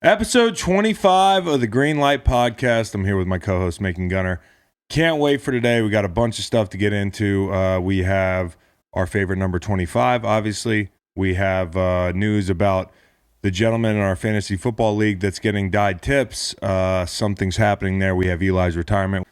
Episode 25 of the Green Light Podcast. I'm here with my co-host, Macon Gunter. Can't wait for today. We got a bunch of stuff to get into. We have our favorite number 25, obviously. We have news about the gentleman in our fantasy football league that's getting dyed tips. Something's happening there. We have Eli's retirement.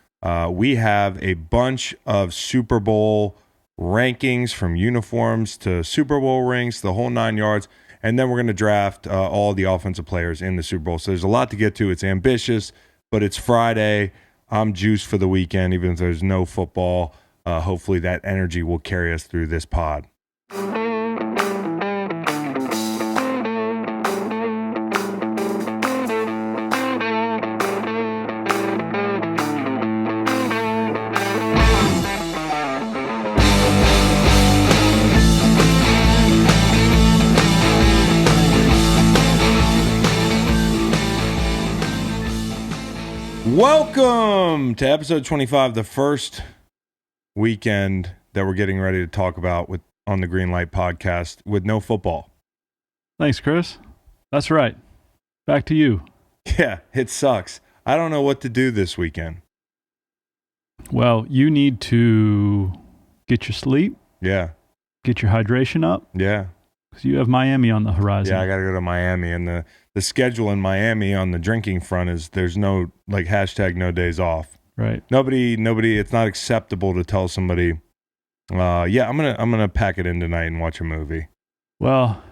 We have a bunch of Super Bowl rankings, from uniforms to Super Bowl rings, the whole 9 yards. And then we're going to draft all the offensive players in the Super Bowl. So there's a lot to get to. It's ambitious, but it's Friday. I'm juiced for the weekend, even if there's no football. Hopefully that energy will carry us through this pod. Welcome to episode 25, the first weekend that we're getting ready to talk about on the Green Light Podcast with no football. Thanks, Chris. That's right. Back to you. Yeah, it sucks. I don't know what to do this weekend. Well, you need to get your sleep. Yeah. Get your hydration up. Yeah. Because you have Miami on the horizon. Yeah, I got to go to Miami, and the schedule in Miami on the drinking front is there's no hashtag no days off. Right. Nobody. It's not acceptable to tell somebody, yeah, I'm gonna pack it in tonight and watch a movie. Well,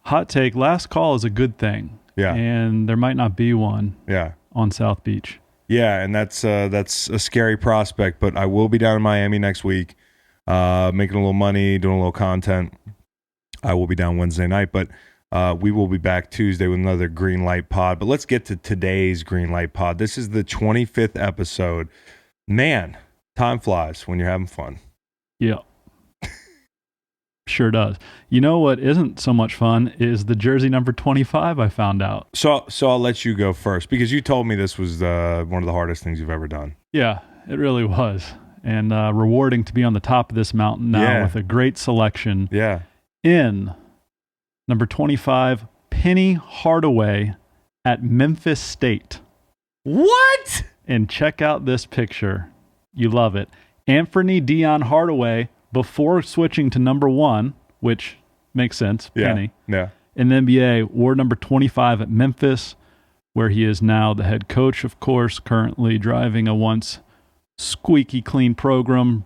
hot take. Last call is a good thing. Yeah. And there might not be one. Yeah. On South Beach. Yeah, and that's a scary prospect, but I will be down in Miami next week, making a little money, doing a little content. I will be down Wednesday night, but we will be back Tuesday with another Green Light Pod. But let's get to today's Green Light Pod. This is the 25th episode. Man, time flies when you're having fun. Yeah. Sure does. You know what isn't so much fun is the jersey number 25 I found out. So I'll let you go first, because you told me this was one of the hardest things you've ever done. Yeah, it really was. And rewarding to be on the top of this mountain now with a great selection. Yeah. In number 25, Penny Hardaway at Memphis State. What? And check out this picture. You love it. Anthony Dion Hardaway, before switching to number 1, which makes sense, Penny. Yeah. In the NBA, wore number 25 at Memphis, where he is now the head coach, of course, currently driving a once squeaky clean program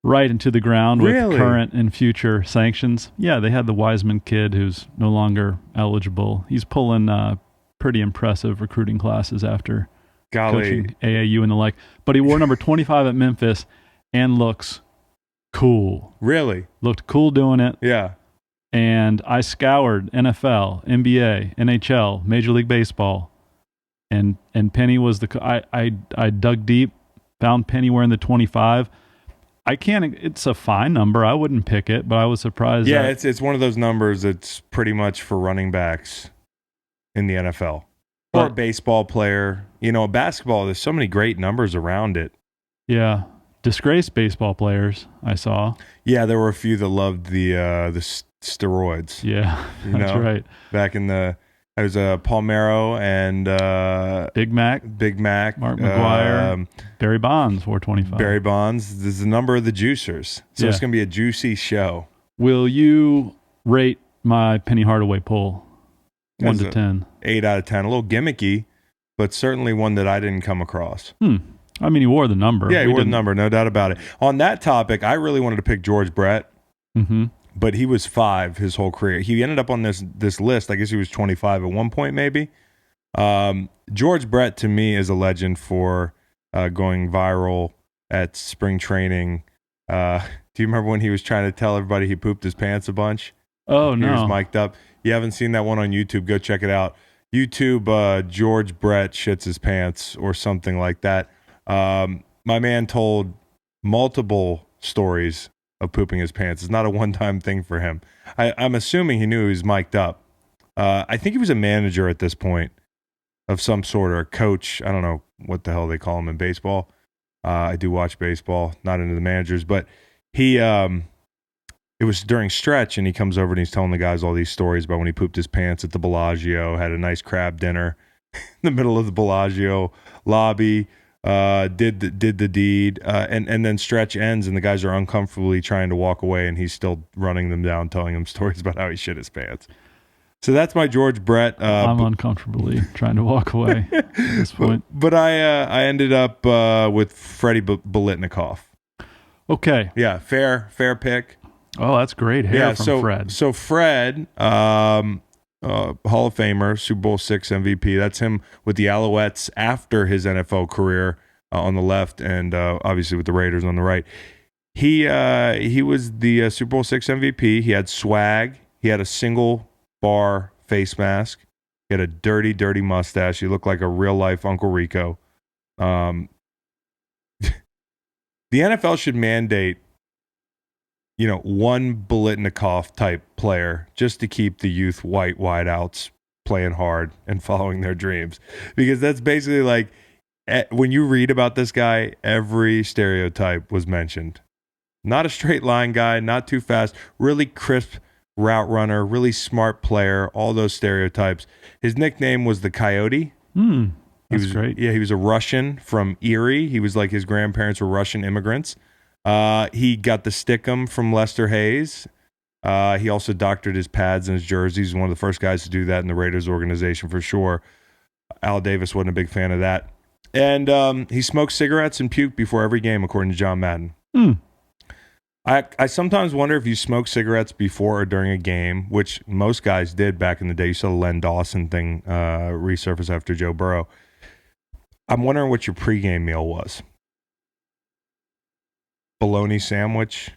right into the ground with current and future sanctions. Yeah, they had the Wiseman kid who's no longer eligible. He's pulling pretty impressive recruiting classes after coaching AAU and the like. But he wore number 25 at Memphis and looks cool. Really? Looked cool doing it. Yeah. And I scoured NFL, NBA, NHL, Major League Baseball, and Penny was I dug deep, found Penny wearing the 25. It's a fine number. I wouldn't pick it, but I was surprised. Yeah, it's one of those numbers that's pretty much for running backs in the NFL. Or a baseball player. You know, basketball, there's so many great numbers around it. Yeah. Disgraced baseball players, I saw. Yeah, there were a few that loved the steroids. Yeah, that's right. Back in there was Palmeiro and Big Mac, Mark McGuire, Barry Bonds, 425. Barry Bonds. There's a number of the juicers, so it's going to be a juicy show. Will you rate my Penny Hardaway pull 1 to 10? 8 out of 10. A little gimmicky, but certainly one that I didn't come across. I mean, he wore the number. Yeah, he wore the number, no doubt about it. On that topic, I really wanted to pick George Brett. Mm-hmm. But he was 5 his whole career. He ended up on this list. I guess he was 25 at one point, maybe. George Brett, to me, is a legend for going viral at spring training. Do you remember when he was trying to tell everybody he pooped his pants a bunch? Oh, no. He was mic'd up. You haven't seen that one on YouTube, go check it out. YouTube, George Brett shits his pants or something like that. My man told multiple stories of pooping his pants. It's not a one-time thing for him. I'm assuming he knew he was mic'd up. I think he was a manager at this point of some sort, or a coach. I don't know what the hell they call him in baseball. I do watch baseball, not into the managers, but he it was during stretch, and he comes over and he's telling the guys all these stories about when he pooped his pants at the Bellagio, had a nice crab dinner in the middle of the Bellagio lobby, did the deed, and then stretch ends, and the guys are uncomfortably trying to walk away, and he's still running them down, telling them stories about how he shit his pants. So that's my George Brett. I'm uncomfortably trying to walk away at this point. But I ended up with Freddie Bolitnikoff. Okay. Yeah, fair pick. Oh, that's great hair from Fred. So Fred, Hall of Famer, Super Bowl VI MVP. That's him with the Alouettes after his NFL career on the left, and obviously with the Raiders on the right. He was the Super Bowl VI MVP. He had swag. He had a single bar face mask. He had a dirty mustache. He looked like a real life Uncle Rico. The NFL should mandate, one Bolitnikoff type player just to keep the youth white wideouts playing hard and following their dreams, because that's basically like when you read about this guy, every stereotype was mentioned. Not a straight line guy, not too fast, really crisp route runner, really smart player, all those stereotypes. His nickname was the Coyote. That's great. Yeah, he was a Russian from Erie. He was like, his grandparents were Russian immigrants. He got the stickum from Lester Hayes. He also doctored his pads and his jerseys. He's one of the first guys to do that in the Raiders organization for sure. Al Davis wasn't a big fan of that. And he smoked cigarettes and puked before every game, according to John Madden. I sometimes wonder if you smoke cigarettes before or during a game, which most guys did back in the day. You saw the Len Dawson thing resurface after Joe Burrow. I'm wondering what your pregame meal was. Bologna sandwich?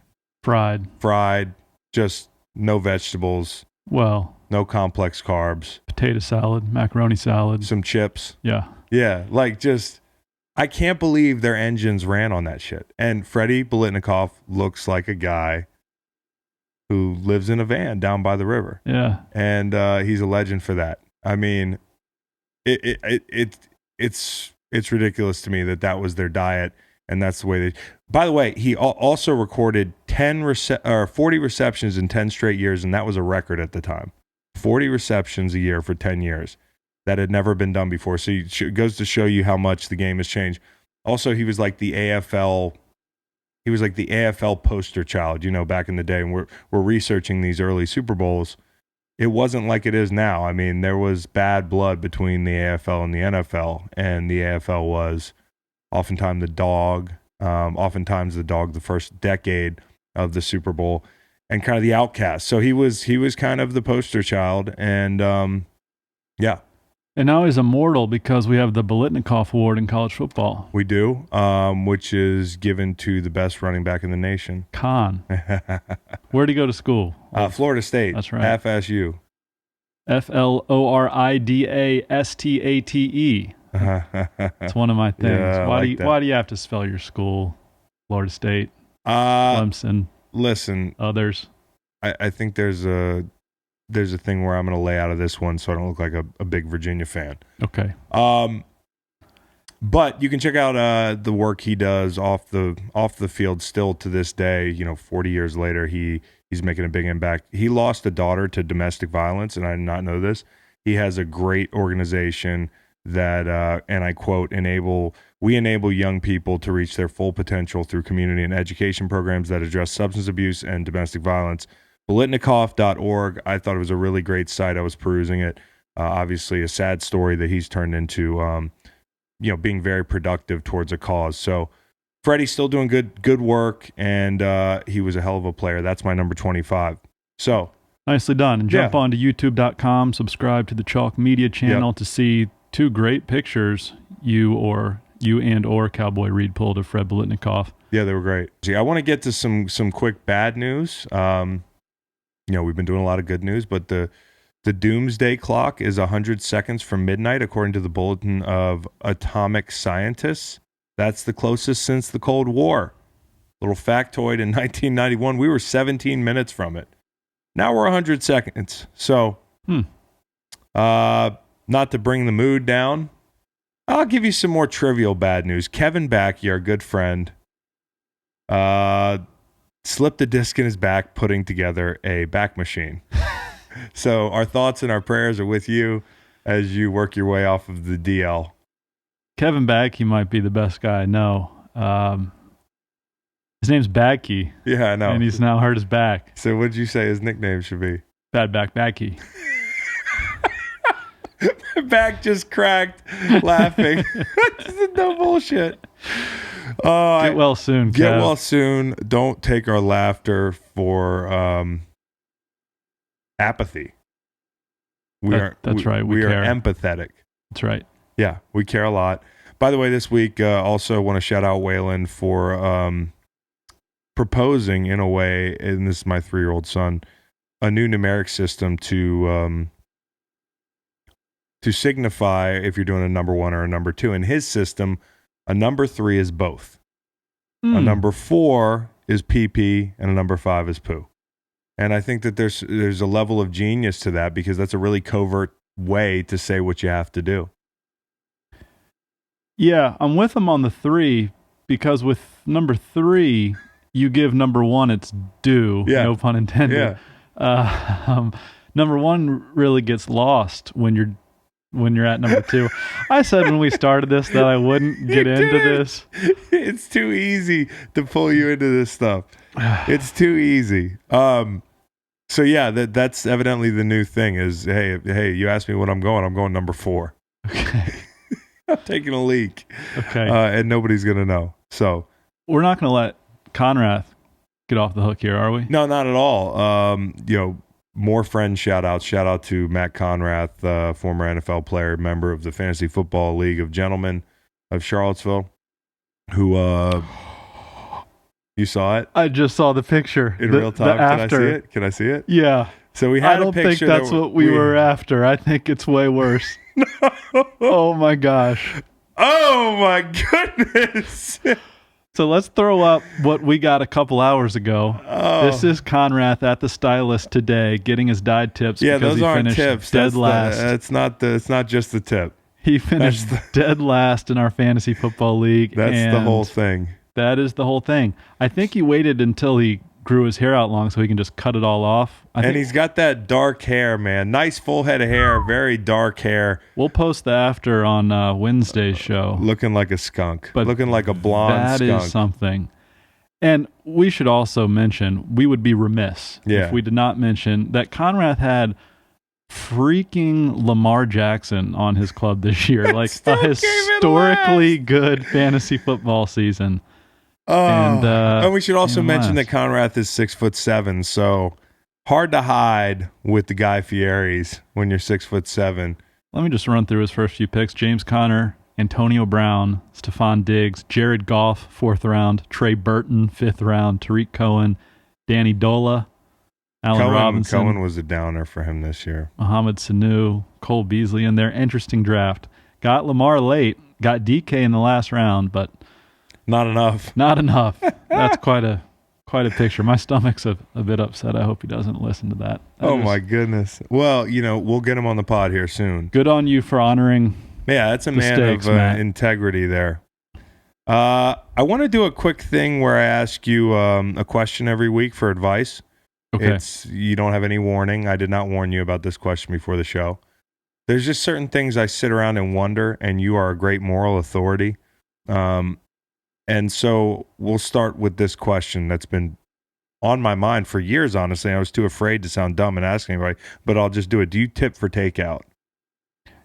Fried, just no vegetables. Well, no complex carbs. Potato salad, macaroni salad. Some chips. Yeah. Yeah, like just... I can't believe their engines ran on that shit. And Freddie Bolitnikoff looks like a guy who lives in a van down by the river. Yeah. And he's a legend for that. I mean, it's ridiculous to me that was their diet, and that's the way they... By the way, he also recorded 40 receptions in 10 straight years, and that was a record at the time. 40 receptions a year for 10 years. That had never been done before. So it goes to show you how much the game has changed. Also, he was like the AFL. He was like the AFL poster child, back in the day. And we're researching these early Super Bowls. It wasn't like it is now. I mean, there was bad blood between the AFL and the NFL, and the AFL was oftentimes the dog. The first decade of the Super Bowl, and kind of the outcast. So he was kind of the poster child, and yeah. And now he's immortal because we have the Bolitnikoff Award in college football. We do, which is given to the best running back in the nation. Khan. Where'd he go to school? Florida State. That's right. FSU. FLORIDASTATE. It's one of my things. Yeah, why do you have to spell your school? Florida State, Clemson. Listen, others. I think there's a thing where I'm going to lay out of this one so I don't look like a big Virginia fan. Okay. But you can check out the work he does off the field still to this day. 40 years later, he's making a big impact. He lost a daughter to domestic violence, and I did not know this. He has a great organization that, and I quote, we enable young people to reach their full potential through community and education programs that address substance abuse and domestic violence. Bolitnikoff.org. I thought it was a really great site. I was perusing it. Obviously, a sad story that he's turned into, being very productive towards a cause. So Freddie's still doing good work, and he was a hell of a player. That's my number 25. So nicely done. And jump on to youtube.com, subscribe to the Chalk Media channel to see two great pictures you and Cowboy Reed pulled of Fred Bolitnikoff. Yeah, they were great. See, I want to get to some quick bad news. We've been doing a lot of good news, but the doomsday clock is 100 seconds from midnight, according to the Bulletin of Atomic Scientists. That's the closest since the Cold War. Little factoid, in 1991, we were 17 minutes from it. Now we're 100 seconds. So, not to bring the mood down, I'll give you some more trivial bad news. Kevin Backey, our good friend, slipped a disc in his back putting together a back machine. So our thoughts and our prayers are with you as you work your way off of the DL. Kevin Bagkey might be the best guy I know. His name's Bagkey. Yeah, I know. And he's now hurt his back. So what'd you say his nickname should be? Bad Back Bagkey. My back just cracked laughing. This is no bullshit. Get well soon, Kev. Get well soon. Don't take our laughter for apathy. That's right. We care. are empathetic. That's right. Yeah, we care a lot. By the way, this week, also want to shout out Waylon for proposing in a way, and this is my 3-year-old son, a new numeric system to signify if you're doing a number 1 or a number 2. In his system, a number 3 is both. A number 4 is PP, and a number 5 is poo. And I think that there's a level of genius to that because that's a really covert way to say what you have to do. Yeah, I'm with him on the 3 because with number 3, you give number 1 its due. Yeah. No pun intended. Yeah. Number 1 really gets lost when you're at number 2. I said when we started this that I wouldn't get into this. It's too easy to pull you into this stuff. It's too easy. So yeah, that's evidently the new thing is, hey, you asked me when I'm going number 4. Okay. I'm taking a leak. Okay. And nobody's going to know. So we're not going to let Conrath get off the hook here, are we? No, not at all. More friend shout outs. Shout out to Matt Conrath, former NFL player, member of the Fantasy Football League of Gentlemen of Charlottesville, who you saw it? I just saw the picture in real time. Can I see it? Can I see it? Yeah. So we had I don't a picture. think that's what we were after. I think it's way worse. Oh my gosh. Oh my goodness. So let's throw up what we got a couple hours ago. Oh. This is Conrath at the stylist today, getting his dyed tips. Yeah, because those he aren't finished tips. Dead last. It's not just the tip. He finished dead last in our fantasy football league. That's the whole thing. That is the whole thing. I think he waited until he grew his hair out long so he can just cut it all off. And he's got that dark hair, man. Nice full head of hair, very dark hair. We'll post the after on Wednesday's show. Looking like a skunk. But looking like a blonde skunk. That is something. And we should also mention, we would be remiss if we did not mention that Conrath had freaking Lamar Jackson on his club this year. Like a historically good fantasy football season. And we should also mention that Conrath is 6'7", so hard to hide with the Guy Fieri's when you're 6'7". Let me just run through his first few picks. James Conner, Antonio Brown, Stephon Diggs, Jared Goff, 4th round, Trey Burton, 5th round, Tariq Cohen, Danny Dola, Allen Robinson. Cohen was a downer for him this year. Mohamed Sanu, Cole Beasley in there. Interesting draft. Got Lamar late, got DK in the last round, but not enough. Not enough. That's quite a picture. My stomach's a bit upset. I hope he doesn't listen to that. My goodness. Well, we'll get him on the pod here soon. Good on you for honoring. Yeah, that's a man of integrity there. I want to do a quick thing where I ask you a question every week for advice. Okay. You don't have any warning. I did not warn you about this question before the show. There's just certain things I sit around and wonder, and you are a great moral authority. And so we'll start with this question that's been on my mind for years, honestly. I was too afraid to sound dumb and ask anybody, but I'll just do it. Do you tip for takeout?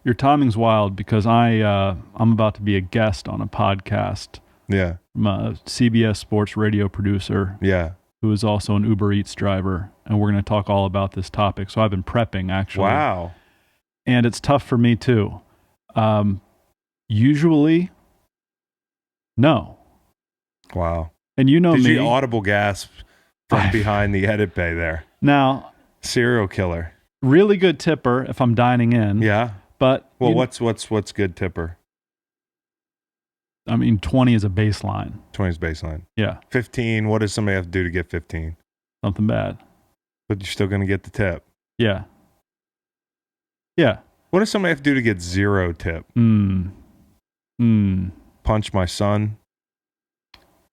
Your timing's wild because I'm about to be a guest on a podcast. Yeah. I'm a CBS Sports radio producer. Yeah. Who is also an Uber Eats driver, and we're going to talk all about this topic. So I've been prepping, actually. Wow. And it's tough for me, too. Usually, no. Wow. And you know Did me. you audible gasp from behind the edit bay there? Now. Serial killer. Really good tipper if I'm dining in. Yeah. But. Well, what's good tipper? 20 is a baseline. 20 is baseline. Yeah. 15, what does somebody have to do to get 15? Something bad. But you're still going to get the tip. Yeah. Yeah. What does somebody have to do to get 0 tip? Punch my son?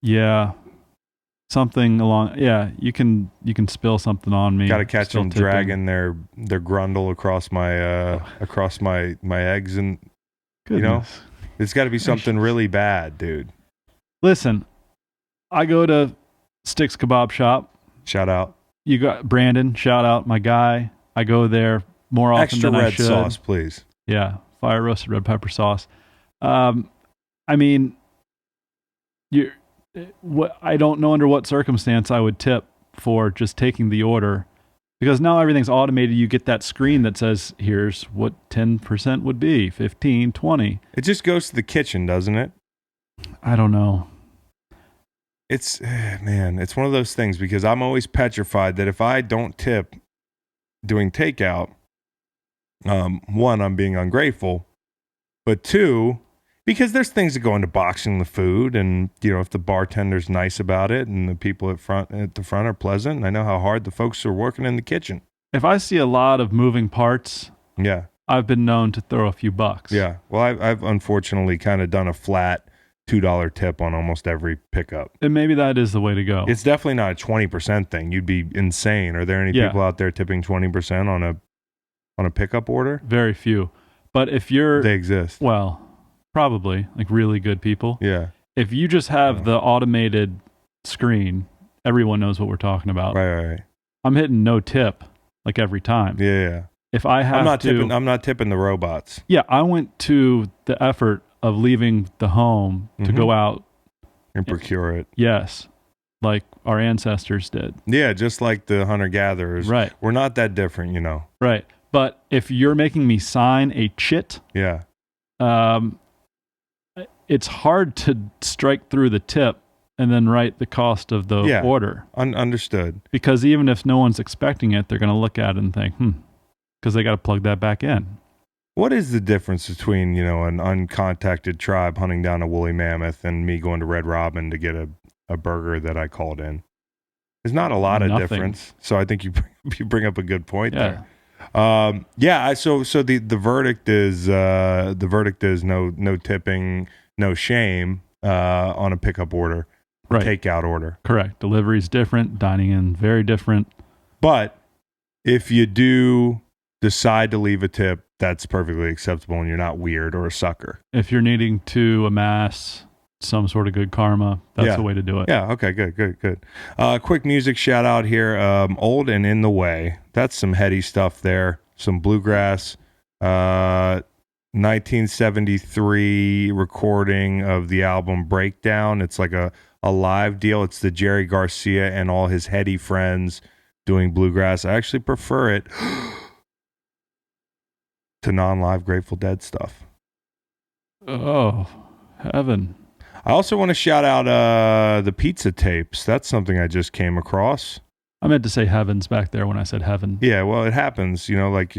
Yeah. something along. Yeah, you can spill something on me. Got to catch still them tipping. dragging their grundle across my eggs, and Goodness. it's got to be something really bad, dude. Listen, I go to Sticks Kebab Shop. Shout out. You got Brandon. Shout out, my guy. I go there more often Extra than I red should. sauce, please. Yeah, fire roasted red pepper sauce. I mean, I don't know under what circumstance I would tip for just taking the order, because now everything's automated. You get that screen that says, here's what 10% would be, 15, 20. It just goes to the kitchen, doesn't it? I don't know. It's one of those things, because I'm always petrified that if I don't tip doing takeout, one, I'm being ungrateful, but two, because there's things that go into boxing the food, and if the bartender's nice about it and the people at the front are pleasant, I know how hard the folks are working in the kitchen. If I see a lot of moving parts, yeah, I've been known to throw a few bucks. Yeah, well, I've unfortunately kind of done a flat $2 tip on almost every pickup. And maybe that is the way to go. It's definitely not a 20% thing. You'd be insane. Are there any people out there tipping 20% on a pickup order? Very few. But if you're... They exist. Well, probably. Like really good people. Yeah. If you just have the automated screen, everyone knows what we're talking about. Right. I'm hitting no tip like every time. Yeah. If I have I'm not tipping the robots. Yeah, I went to the effort of leaving the home to go out and procure it. Yes, like our ancestors did. Yeah, just like the hunter-gatherers. Right. We're not that different, Right. But if you're making me sign a chit, it's hard to strike through the tip and then write the cost of the order. Understood. Because even if no one's expecting it, they're going to look at it and think, because they got to plug that back in. What is the difference between, an uncontacted tribe hunting down a woolly mammoth and me going to Red Robin to get a burger that I called in? There's not a lot of difference. So I think you bring up a good point there. So the verdict is no tipping, no shame on a pickup order, takeout order. Correct. Delivery's different, dining in very different. But if you do decide to leave a tip, that's perfectly acceptable, and you're not weird or a sucker. If you're needing to amass some sort of good karma, that's the way to do it. Yeah, okay, good. Quick music shout out here. Old and in the Way. That's some heady stuff there. Some bluegrass. 1973 recording of the album Breakdown. It's like a live deal. It's the Jerry Garcia and all his heady friends doing bluegrass. I actually prefer it to non-live Grateful Dead stuff. Oh, heaven. I also want to shout out the pizza tapes. That's something I just came across. I meant to say heavens back there when I said heaven. Yeah, well, it happens. Like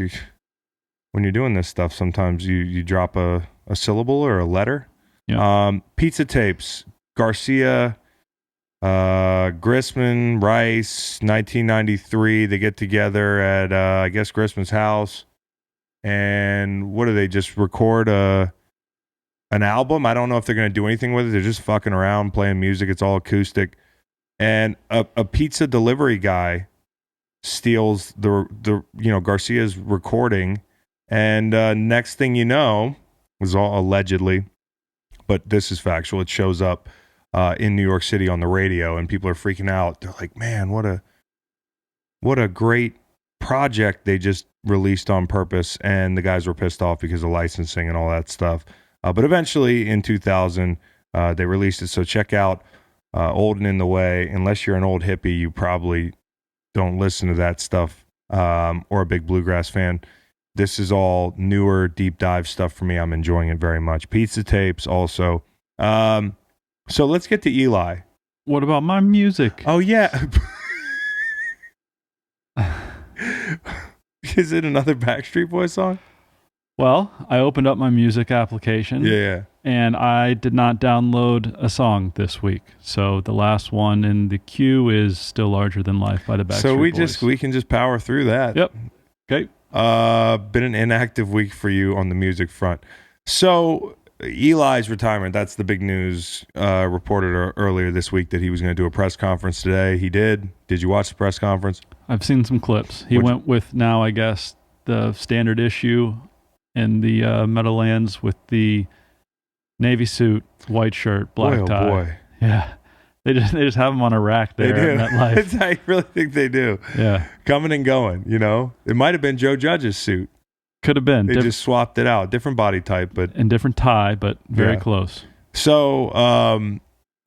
when you're doing this stuff, sometimes you drop a syllable or a letter. Yeah. Pizza tapes. Garcia, Grisman, Rice, 1993. They get together at, I guess, Grisman's house. And what do they just record an album? I don't know if they're going to do anything with it. They're just fucking around playing music. It's all acoustic. And a pizza delivery guy steals the Garcia's recording. And next thing you know, was all allegedly, but this is factual. It shows up in New York City on the radio, and people are freaking out. They're like, "Man, what a great project they just released on purpose." And the guys were pissed off because of licensing and all that stuff. But eventually, in 2000, they released it. So check out Old and in the Way. Unless you're an old hippie, you probably don't listen to that stuff, or a big bluegrass fan. This is all newer, deep dive stuff for me. I'm enjoying it very much. Pizza tapes also. So let's get to Eli. What about my music? Oh, yeah. Is it another Backstreet Boys song? Well, I opened up my music application. Yeah. And I did not download a song this week. So the last one in the queue is Still Larger Than Life by the Backstreet Boys. So we can just power through that. Yep. Okay. Been an inactive week for you on the music front. So Eli's retirement, that's the big news. Reported earlier this week that he was going to do a press conference today. He did. Did you watch the press conference? I've seen some clips. He went with now, I guess, the standard issue in the Meadowlands with the navy suit, white shirt, black tie. Boy. Yeah. They just have him on a rack there at MetLife. I really think they do. Yeah. Coming and going, It might have been Joe Judge's suit. Could have been. They just swapped it out. Different body type, but... And different tie, but very close. So,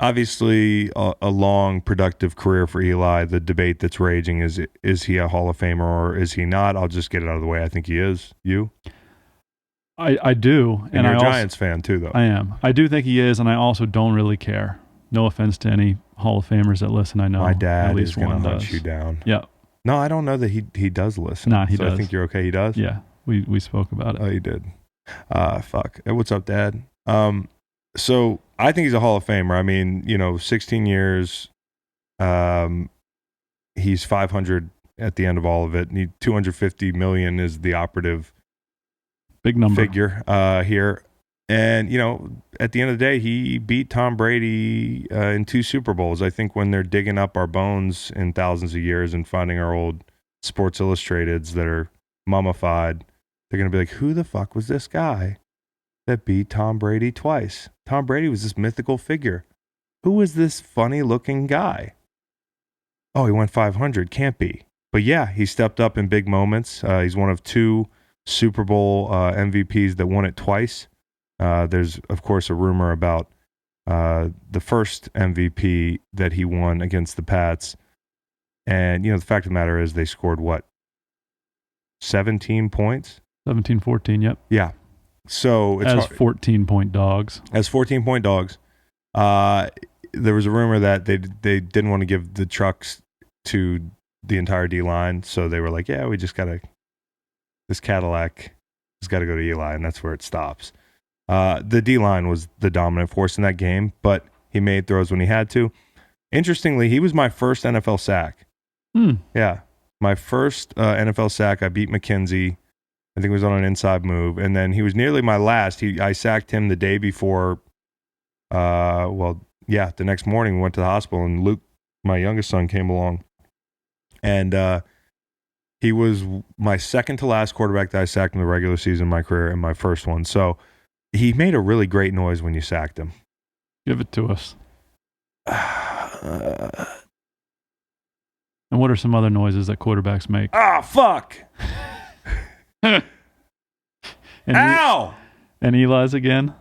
obviously, a long, productive career for Eli. The debate that's raging is he a Hall of Famer or is he not? I'll just get it out of the way. I think he is. You? I do. And you're a Giants fan, too, though. I am. I do think he is, and I also don't really care. No offense to any Hall of Famers that listen. I know my dad at least is going to hunt you down. Yeah. No, I don't know that he does listen. Nah, he does. I think you're okay. He does? Yeah. We spoke about it. Oh, you did. Fuck. Hey, what's up, Dad? So I think he's a Hall of Famer. I mean, 16 years. He's 500 at the end of all of it. And 250 million is the operative big number figure here. And, at the end of the day, he beat Tom Brady in 2 Super Bowls. I think when they're digging up our bones in thousands of years and finding our old Sports Illustrateds that are mummified, they're going to be like, who the fuck was this guy that beat Tom Brady twice? Tom Brady was this mythical figure. Who was this funny-looking guy? Oh, he went 500. Can't be. But yeah, he stepped up in big moments. He's one of 2 Super Bowl MVPs that won it twice. There's, of course, a rumor about the first MVP that he won against the Pats. And, the fact of the matter is they scored, 17 points? 17-14, yep. Yeah. So it's as 14-point dogs. As 14-point dogs. There was a rumor that they didn't want to give the trucks to the entire D-line, so they were like, yeah, we just got to, this Cadillac has got to go to Eli, and that's where it stops. The D-line was the dominant force in that game, but he made throws when he had to. Interestingly, he was my first NFL sack. Yeah. My first NFL sack, I beat McKenzie. I think it was on an inside move. And then he was nearly my last. I sacked him the day before. The next morning we went to the hospital, and Luke, my youngest son, came along. And he was my second to last quarterback that I sacked in the regular season of my career, and my first one. So he made a really great noise when you sacked him. Give it to us. And what are some other noises that quarterbacks make? Ah, fuck! Ow! And Eli's again?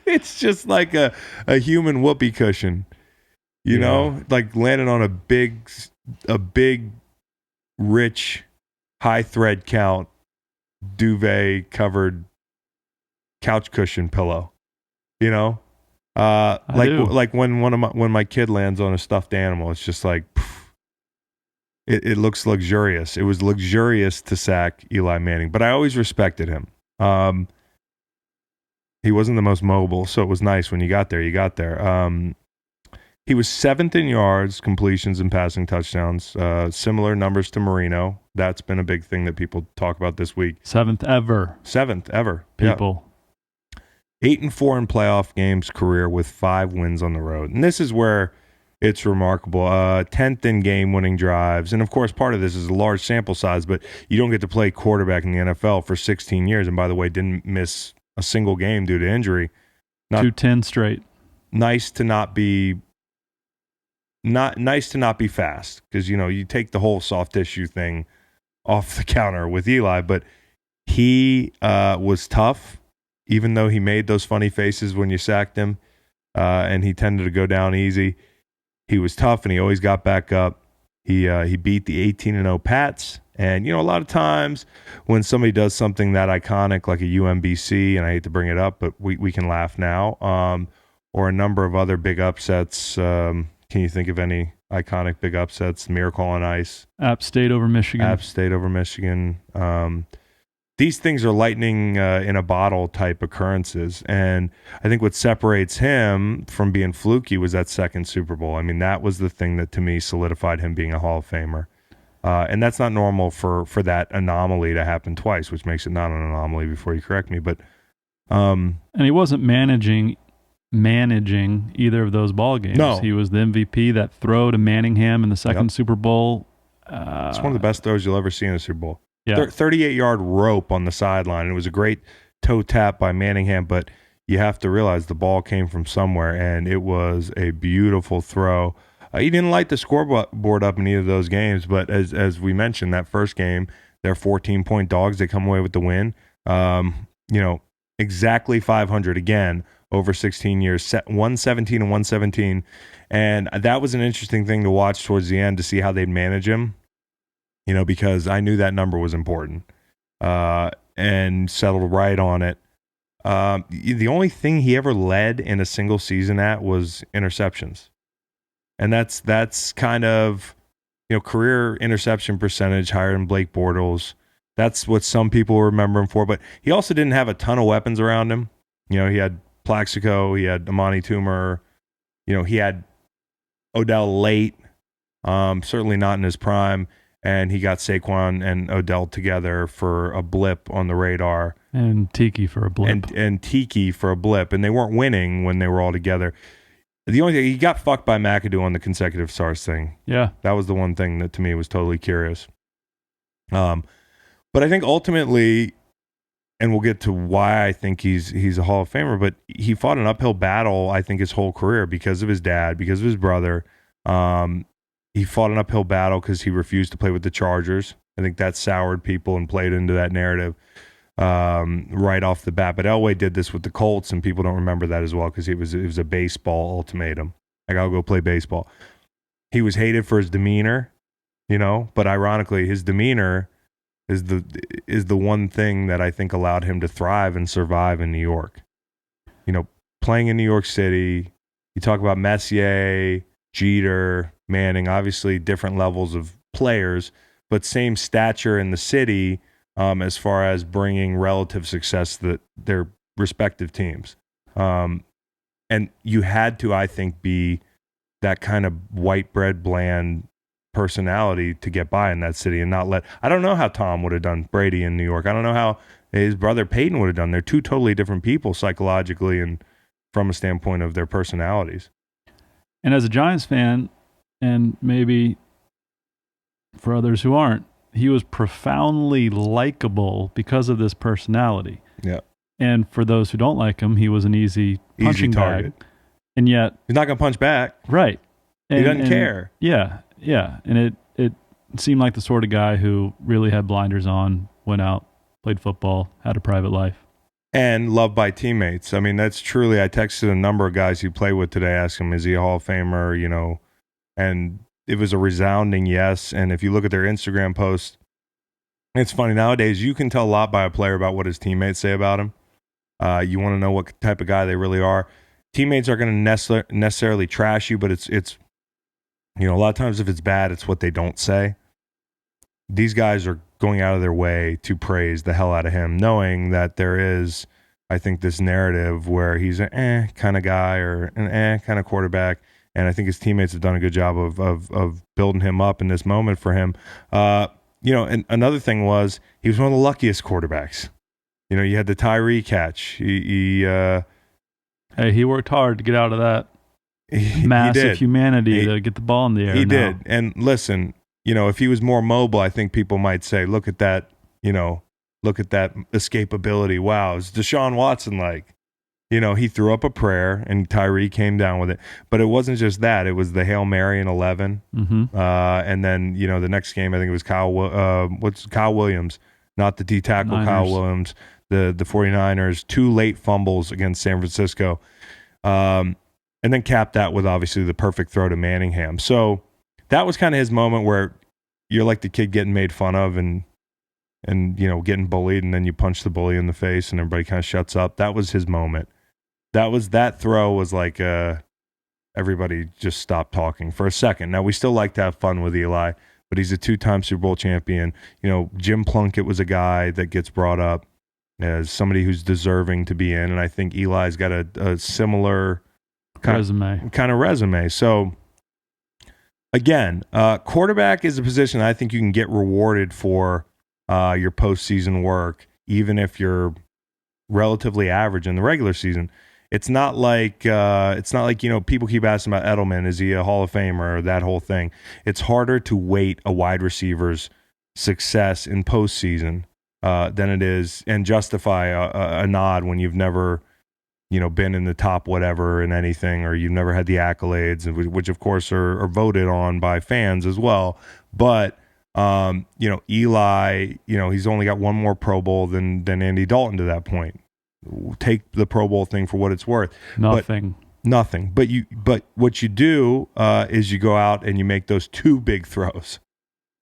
It's just like a human whoopee cushion. You know? Like landing on a big, rich, high thread count, duvet-covered couch cushion pillow. Like when my kid lands on a stuffed animal, it's just like it looks luxurious. It was luxurious to sack Eli Manning, but I always respected him. He wasn't the most mobile, so it was nice when you got there. He was 7th in yards, completions, and passing touchdowns. Similar numbers to Marino. That's been a big thing that people talk about this week. 7th ever. People. People. 8-4 in playoff games career with 5 wins on the road. And this is where it's remarkable. 10th in game-winning drives. And, of course, part of this is a large sample size, but you don't get to play quarterback in the NFL for 16 years. And, by the way, didn't miss a single game due to injury. 210 straight. Nice to not be fast because, you take the whole soft tissue thing off the counter with Eli. But he was tough. Even though he made those funny faces when you sacked him, and he tended to go down easy, he was tough and he always got back up. He beat the 18-0 Pats, and a lot of times when somebody does something that iconic like a UMBC, and I hate to bring it up, but we can laugh now, or a number of other big upsets. Can you think of any iconic big upsets? Miracle on Ice, App State over Michigan. These things are lightning in a bottle type occurrences. And I think what separates him from being fluky was that second Super Bowl. I mean, that was the thing that to me solidified him being a Hall of Famer. And that's not normal for that anomaly to happen twice, which makes it not an anomaly before you correct me. But and he wasn't managing either of those ball games. No. He was the MVP. That throw to Manningham in the second Super Bowl. It's one of the best throws you'll ever see in a Super Bowl. Yeah. 38-yard rope on the sideline. It was a great toe tap by Manningham, but you have to realize the ball came from somewhere, and it was a beautiful throw. He didn't light the scoreboard up in either of those games, but as we mentioned, that first game, they're 14-point dogs. They come away with the win. Exactly 500 again over 16 years, 117 and 117. And that was an interesting thing to watch towards the end to see how they'd manage him, because I knew that number was important and settled right on it. The only thing he ever led in a single season at was interceptions. And that's kind of, career interception percentage higher than Blake Bortles. That's what some people remember him for. But he also didn't have a ton of weapons around him. He had Plaxico, he had Amani Toomer, he had Odell late, certainly not in his prime. And he got Saquon and Odell together for a blip on the radar. And Tiki for a blip. And Tiki for a blip. And they weren't winning when they were all together. The only thing, he got fucked by McAdoo on the consecutive stars thing. Yeah. That was the one thing that to me was totally curious. But I think ultimately, and we'll get to why I think he's a Hall of Famer, but he fought an uphill battle, I think, his whole career because of his dad, because of his brother. He fought an uphill battle because he refused to play with the Chargers. I think that soured people and played into that narrative right off the bat. But Elway did this with the Colts, and people don't remember that as well because it was a baseball ultimatum. Like, I'll go play baseball. He was hated for his demeanor, but ironically, his demeanor is the one thing that I think allowed him to thrive and survive in New York. Playing in New York City, you talk about Messier, Jeter, Manning, obviously different levels of players, but same stature in the city as far as bringing relative success to their respective teams. And you had to, I think, be that kind of white bread, bland personality to get by in that city and not let. I don't know how Tom would have done Brady in New York. I don't know how his brother Peyton would have done. They're two totally different people psychologically and from a standpoint of their personalities. And as a Giants fan, and maybe for others who aren't, he was profoundly likable because of this personality. Yeah. And for those who don't like him, he was an easy punching target. bag. And yet he's not going to punch back. Right. He doesn't care. Yeah. Yeah. And it seemed like the sort of guy who really had blinders on, went out, played football, had a private life. And loved by teammates. I mean, that's truly, I texted a number of guys he played with today, asked him, is he a Hall of Famer, and it was a resounding yes. And if you look at their Instagram posts, it's funny, nowadays you can tell a lot by a player about what his teammates say about him. You want to know what type of guy they really are. Teammates are going to necessarily trash you, but it's a lot of times if it's bad, it's what they don't say. These guys are going out of their way to praise the hell out of him, knowing that there is, I think, this narrative where he's an kind of guy or an kind of quarterback. And I think his teammates have done a good job of building him up in this moment for him. And another thing was he was one of the luckiest quarterbacks. You had the Tyree catch. He worked hard to get out of that massive humanity to get the ball in the air. He did. And listen, if he was more mobile, I think people might say, look at that, look at that escapability. Wow, is Deshaun Watson like? He threw up a prayer and Tyree came down with it. But it wasn't just that. It was the Hail Mary in 11. Mm-hmm. And then, the next game, I think it was Kyle Williams, not the D-tackle Kyle Williams, the 49ers, 2 late fumbles against San Francisco. And then capped that with obviously the perfect throw to Manningham. So that was kind of his moment where you're like the kid getting made fun of and getting bullied, and then you punch the bully in the face and everybody kind of shuts up. That was his moment. That throw was like everybody just stopped talking for a second. Now, we still like to have fun with Eli, but he's a 2-time Super Bowl champion. Jim Plunkett was a guy that gets brought up as somebody who's deserving to be in, and I think Eli's got a similar kind of resume. So again, quarterback is a position I think you can get rewarded for your postseason work, even if you're relatively average in the regular season. It's not like people keep asking about Edelman. Is he a Hall of Famer or that whole thing? It's harder to weight a wide receiver's success in postseason than it is and justify a nod when you've never been in the top whatever in anything, or you've never had the accolades, which of course are voted on by fans as well. But Eli, he's only got one more Pro Bowl than Andy Dalton to that point. Take the Pro Bowl thing for what it's worth. Nothing. But what you do is you go out and you make those two big throws,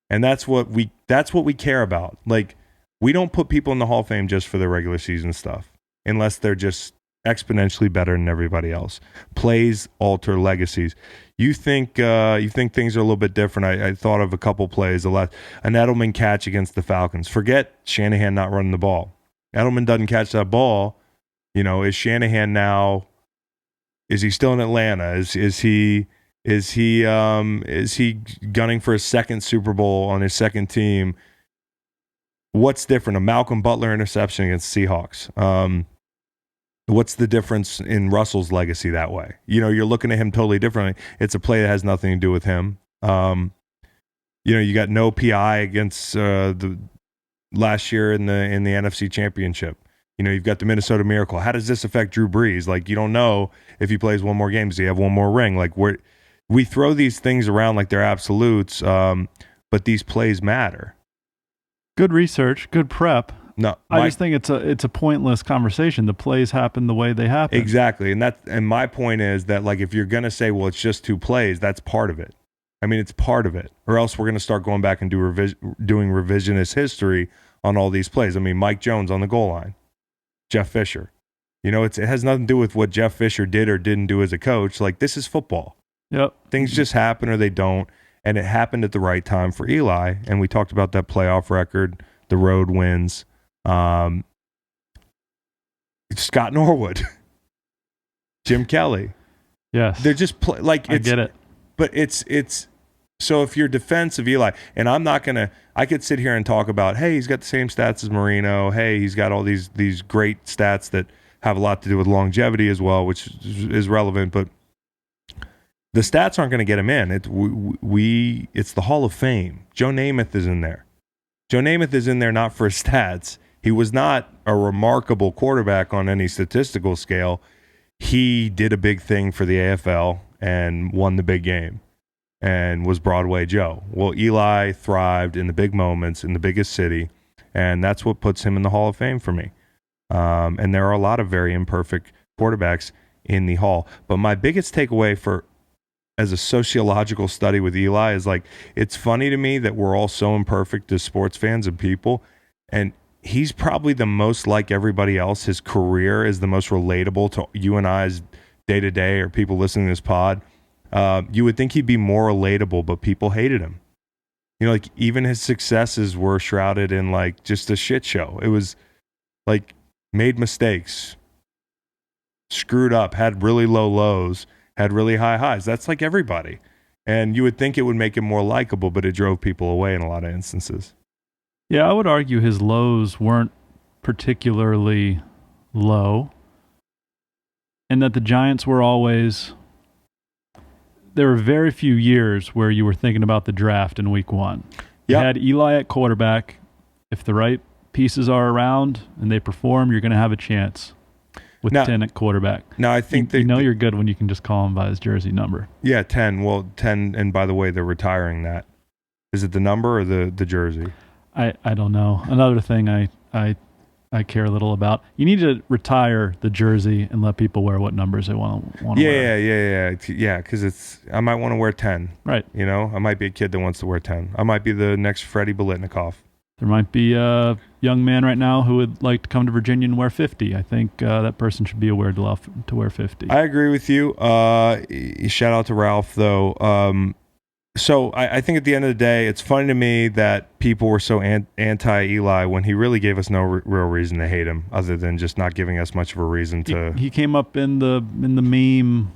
and that's what we care about. Like, we don't put people in the Hall of Fame just for their regular season stuff, unless they're just exponentially better than everybody else. Plays alter legacies. You think things are a little bit different. I thought of a couple plays. An Edelman catch against the Falcons. Forget Shanahan not running the ball. Edelman doesn't catch that ball. Is Shanahan now? Is he still in Atlanta? Is he gunning for a second Super Bowl on his second team? What's different? A Malcolm Butler interception against Seahawks. What's the difference in Russell's legacy that way? You're looking at him totally differently. It's a play that has nothing to do with him. You got no PI against the last year in the NFC Championship. You've got the Minnesota Miracle. How does this affect Drew Brees? Like, you don't know if he plays one more game. Does he have one more ring? Like, we throw these things around like they're absolutes, but these plays matter. Good research, good prep. No, I just think it's a pointless conversation. The plays happen the way they happen. Exactly, and my point is that, like, if you're gonna say, well, it's just two plays, that's part of it. I mean, it's part of it, or else we're gonna start going back and doing revisionist history on all these plays. I mean, Mike Jones on the goal line, Jeff Fisher. It has nothing to do with what Jeff Fisher did or didn't do as a coach. Like, this is football. Yep. Things just happen or they don't, and it happened at the right time for Eli. And we talked about that playoff record, the road wins. Scott Norwood, Jim Kelly. Yes. They're just I get it. But it's so if you're defensive Eli, and I could sit here and talk about, hey, he's got the same stats as Marino. Hey, he's got all these great stats that have a lot to do with longevity as well, which is relevant, but the stats aren't going to get him in. It's the Hall of Fame. Joe Namath is in there. Joe Namath is in there not for his stats. He was not a remarkable quarterback on any statistical scale. He did a big thing for the AFL and won the big game and was Broadway Joe. Well, Eli thrived in the big moments in the biggest city, and that's what puts him in the Hall of Fame for me. And there are a lot of very imperfect quarterbacks in the Hall. But my biggest takeaway as a sociological study with Eli is, like, it's funny to me that we're all so imperfect as sports fans and people, and he's probably the most like everybody else. His career is the most relatable to you and I's day-to-day, or people listening to this pod. You would think he'd be more relatable, but people hated him. Like, even his successes were shrouded in, like, just a shit show. It was like, made mistakes, screwed up, had really low lows, had really high highs. That's like everybody. And you would think it would make him more likable, but it drove people away in a lot of instances. Yeah, I would argue his lows weren't particularly low, and that the Giants were always... There were very few years where you were thinking about the draft in week one. You had Eli at quarterback. If the right pieces are around and they perform, you're going to have a chance with 10 at quarterback. Now, I think you're good when you can just call him by his jersey number. Yeah, 10. Well, 10, and by the way, they're retiring that. Is it the number or the jersey? I don't know. Another thing I care a little about. You need to retire the jersey and let people wear what numbers they want to wear. Yeah. Because I might want to wear 10. Right. I might be a kid that wants to wear 10. I might be the next Freddie Bolitnikoff. There might be a young man right now who would like to come to Virginia and wear 50. I think that person should be aware to wear 50. I agree with you. Shout out to Ralph, though. So I think at the end of the day, it's funny to me that people were so anti-Eli when he really gave us no real reason to hate him, other than just not giving us much of a reason to. He came up in the meme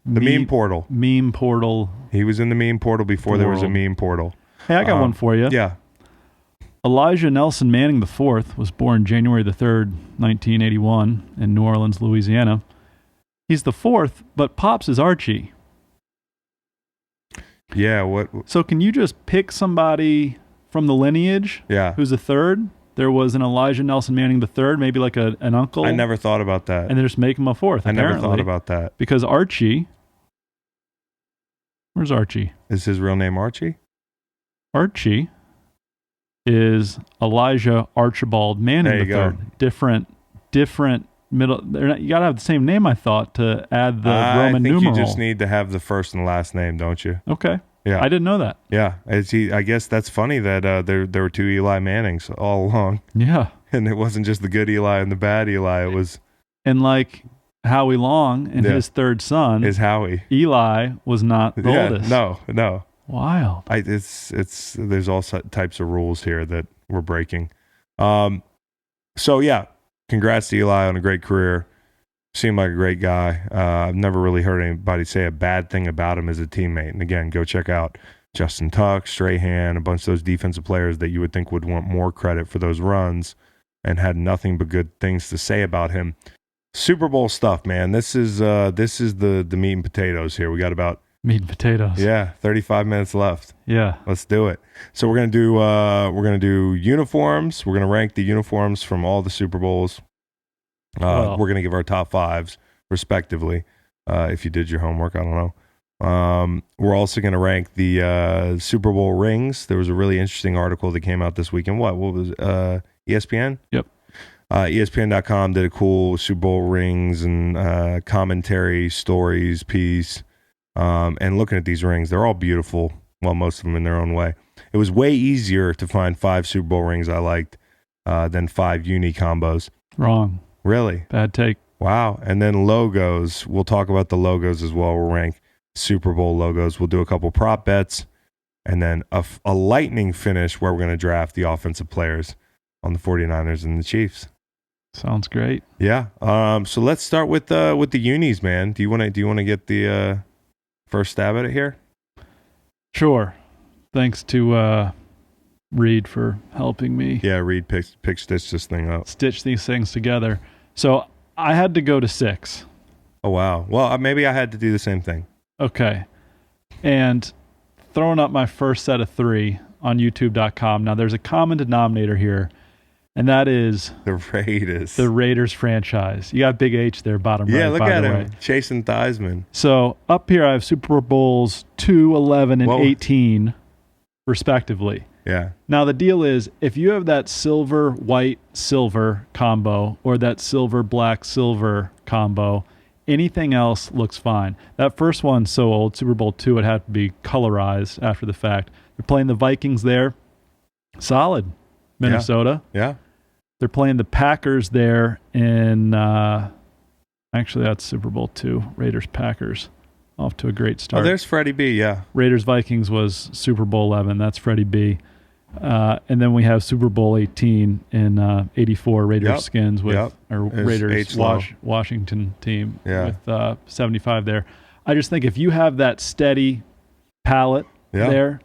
The meme portal. Meme portal. He was in the meme portal before there was a meme portal. Hey, I got one for you. Yeah. Elijah Nelson Manning IV was born January the 3rd, 1981 in New Orleans, Louisiana. He's the fourth, but Pops is Archie. Yeah, what? So can you just pick somebody from the lineage who's a third? There was an Elijah Nelson Manning III, maybe like an uncle. I never thought about that. And then just make him a fourth, I never thought about that. Because Archie... Where's Archie? Is his real name Archie? Archie is Elijah Archibald Manning III. Go. Different middle... you got to have the same name, I thought, to add the Roman numeral. I think you just need to have the first and last name, don't you? Okay. Yeah. I didn't know that. Yeah. I guess that's funny that there were two Eli Mannings all along. Yeah. And it wasn't just the good Eli and the bad Eli. It was... And like Howie Long and his third son... Is Howie. Eli was not the oldest. No. Wild. There's all types of rules here that we're breaking. So, yeah. Congrats to Eli on a great career. Seemed like a great guy. I've never really heard anybody say a bad thing about him as a teammate. And again, go check out Justin Tuck, Strahan, a bunch of those defensive players that you would think would want more credit for those runs and had nothing but good things to say about him. Super Bowl stuff, man. This is the meat and potatoes here. We got about meat and potatoes. Yeah, 35 minutes left. Yeah, let's do it. So we're gonna do uniforms. We're gonna rank the uniforms from all the Super Bowls. We're going to give our top fives, respectively, if you did your homework. I don't know. We're also going to rank the Super Bowl rings. There was a really interesting article that came out this weekend. What was ESPN? Yep. ESPN.com did a cool Super Bowl rings and commentary stories piece. And looking at these rings, they're all beautiful. Well, most of them in their own way. It was way easier to find 5 Super Bowl rings I liked than 5 uni combos. Wrong. Really? Bad take. Wow. And then logos. We'll talk about the logos as well. We'll rank Super Bowl logos. We'll do a couple prop bets. And then a lightning finish where we're going to draft the offensive players on the 49ers and the Chiefs. Sounds great. Yeah. So let's start with the unis, man. Do you want to get the first stab at it here? Sure. Thanks to Reed for helping me. Yeah, Reed pick stitch this thing up. Stitch these things together. So I had to go to 6. Oh, wow. Well, maybe I had to do the same thing. Okay. And throwing up my first set of 3 on YouTube.com. Now, there's a common denominator here, and that is... The Raiders. The Raiders franchise. You got Big H there, bottom right. Yeah, look at him. Way. Chasing Theismann. So up here, I have Super Bowls 2, 11, and 18, respectively. Yeah. Now, the deal is, if you have that silver, white, silver combo or that silver, black, silver combo, anything else looks fine. That first one's so old, Super Bowl II, it had to be colorized after the fact. They're playing the Vikings there. Solid. Minnesota. Yeah. They're playing the Packers there in, actually, that's Super Bowl II, Raiders-Packers. Off to a great start. Oh, there's Freddie B, yeah. Raiders-Vikings was Super Bowl 11. That's Freddie B. And then we have Super Bowl 18 in 84, Raiders Skins with Raiders Washington team with 75 there. I just think if you have that steady palette there,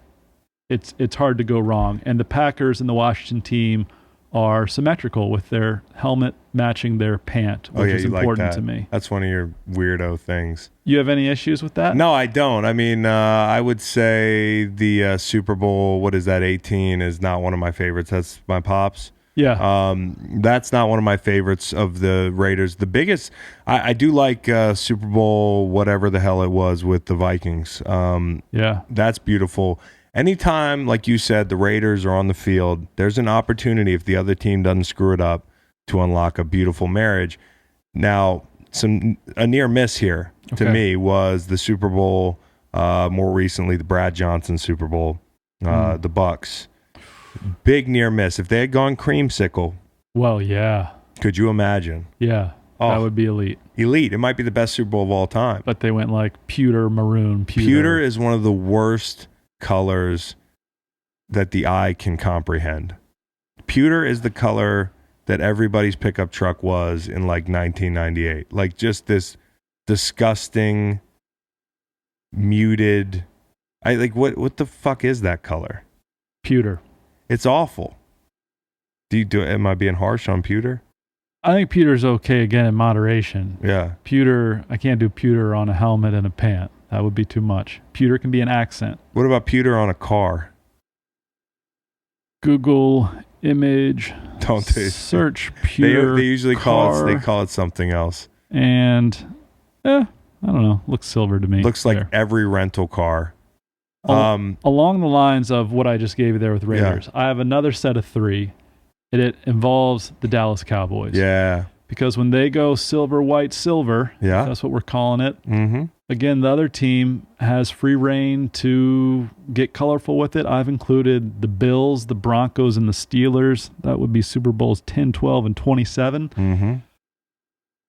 it's hard to go wrong. And the Packers and the Washington team are symmetrical with their helmet matching their pant, which is important to me. That's one of your weirdo things. You have any issues with that? No, I don't. I mean, I would say the Super Bowl, 18 is not one of my favorites. That's my Pops. Yeah. That's not one of my favorites of the Raiders. The biggest, I do like Super Bowl, whatever the hell it was with the Vikings. That's beautiful. Anytime, like you said, the Raiders are on the field, there's an opportunity if the other team doesn't screw it up to unlock a beautiful marriage. Now, a near miss here to me was the Super Bowl, more recently the Brad Johnson Super Bowl, the Bucks. Big near miss. If they had gone creamsicle. Well, yeah. Could you imagine? Yeah. That would be elite. Elite. It might be the best Super Bowl of all time. But they went like pewter, maroon, pewter. Pewter is one of the worst colors that the eye can comprehend. Pewter is the color that everybody's pickup truck was in like 1998. Like just this disgusting muted. I like what the fuck is that color? Pewter. It's awful. Am I being harsh on pewter? I think pewter's okay again in moderation. Yeah. Pewter, I can't do pewter on a helmet and a pant. That would be too much. Pewter can be an accent. What about pewter on a car? Google image. Don't they? Search pewter. They usually call it something else. And I don't know. Looks silver to me. Looks like every rental car. Along the lines of what I just gave you there with Raiders, I have another set of 3. It involves the Dallas Cowboys. Yeah. Because when they go silver, white, silver, that's what we're calling it. Mm-hmm. Again, the other team has free reign to get colorful with it. I've included the Bills, the Broncos, and the Steelers. That would be Super Bowls 10, 12, and 27. Mm-hmm.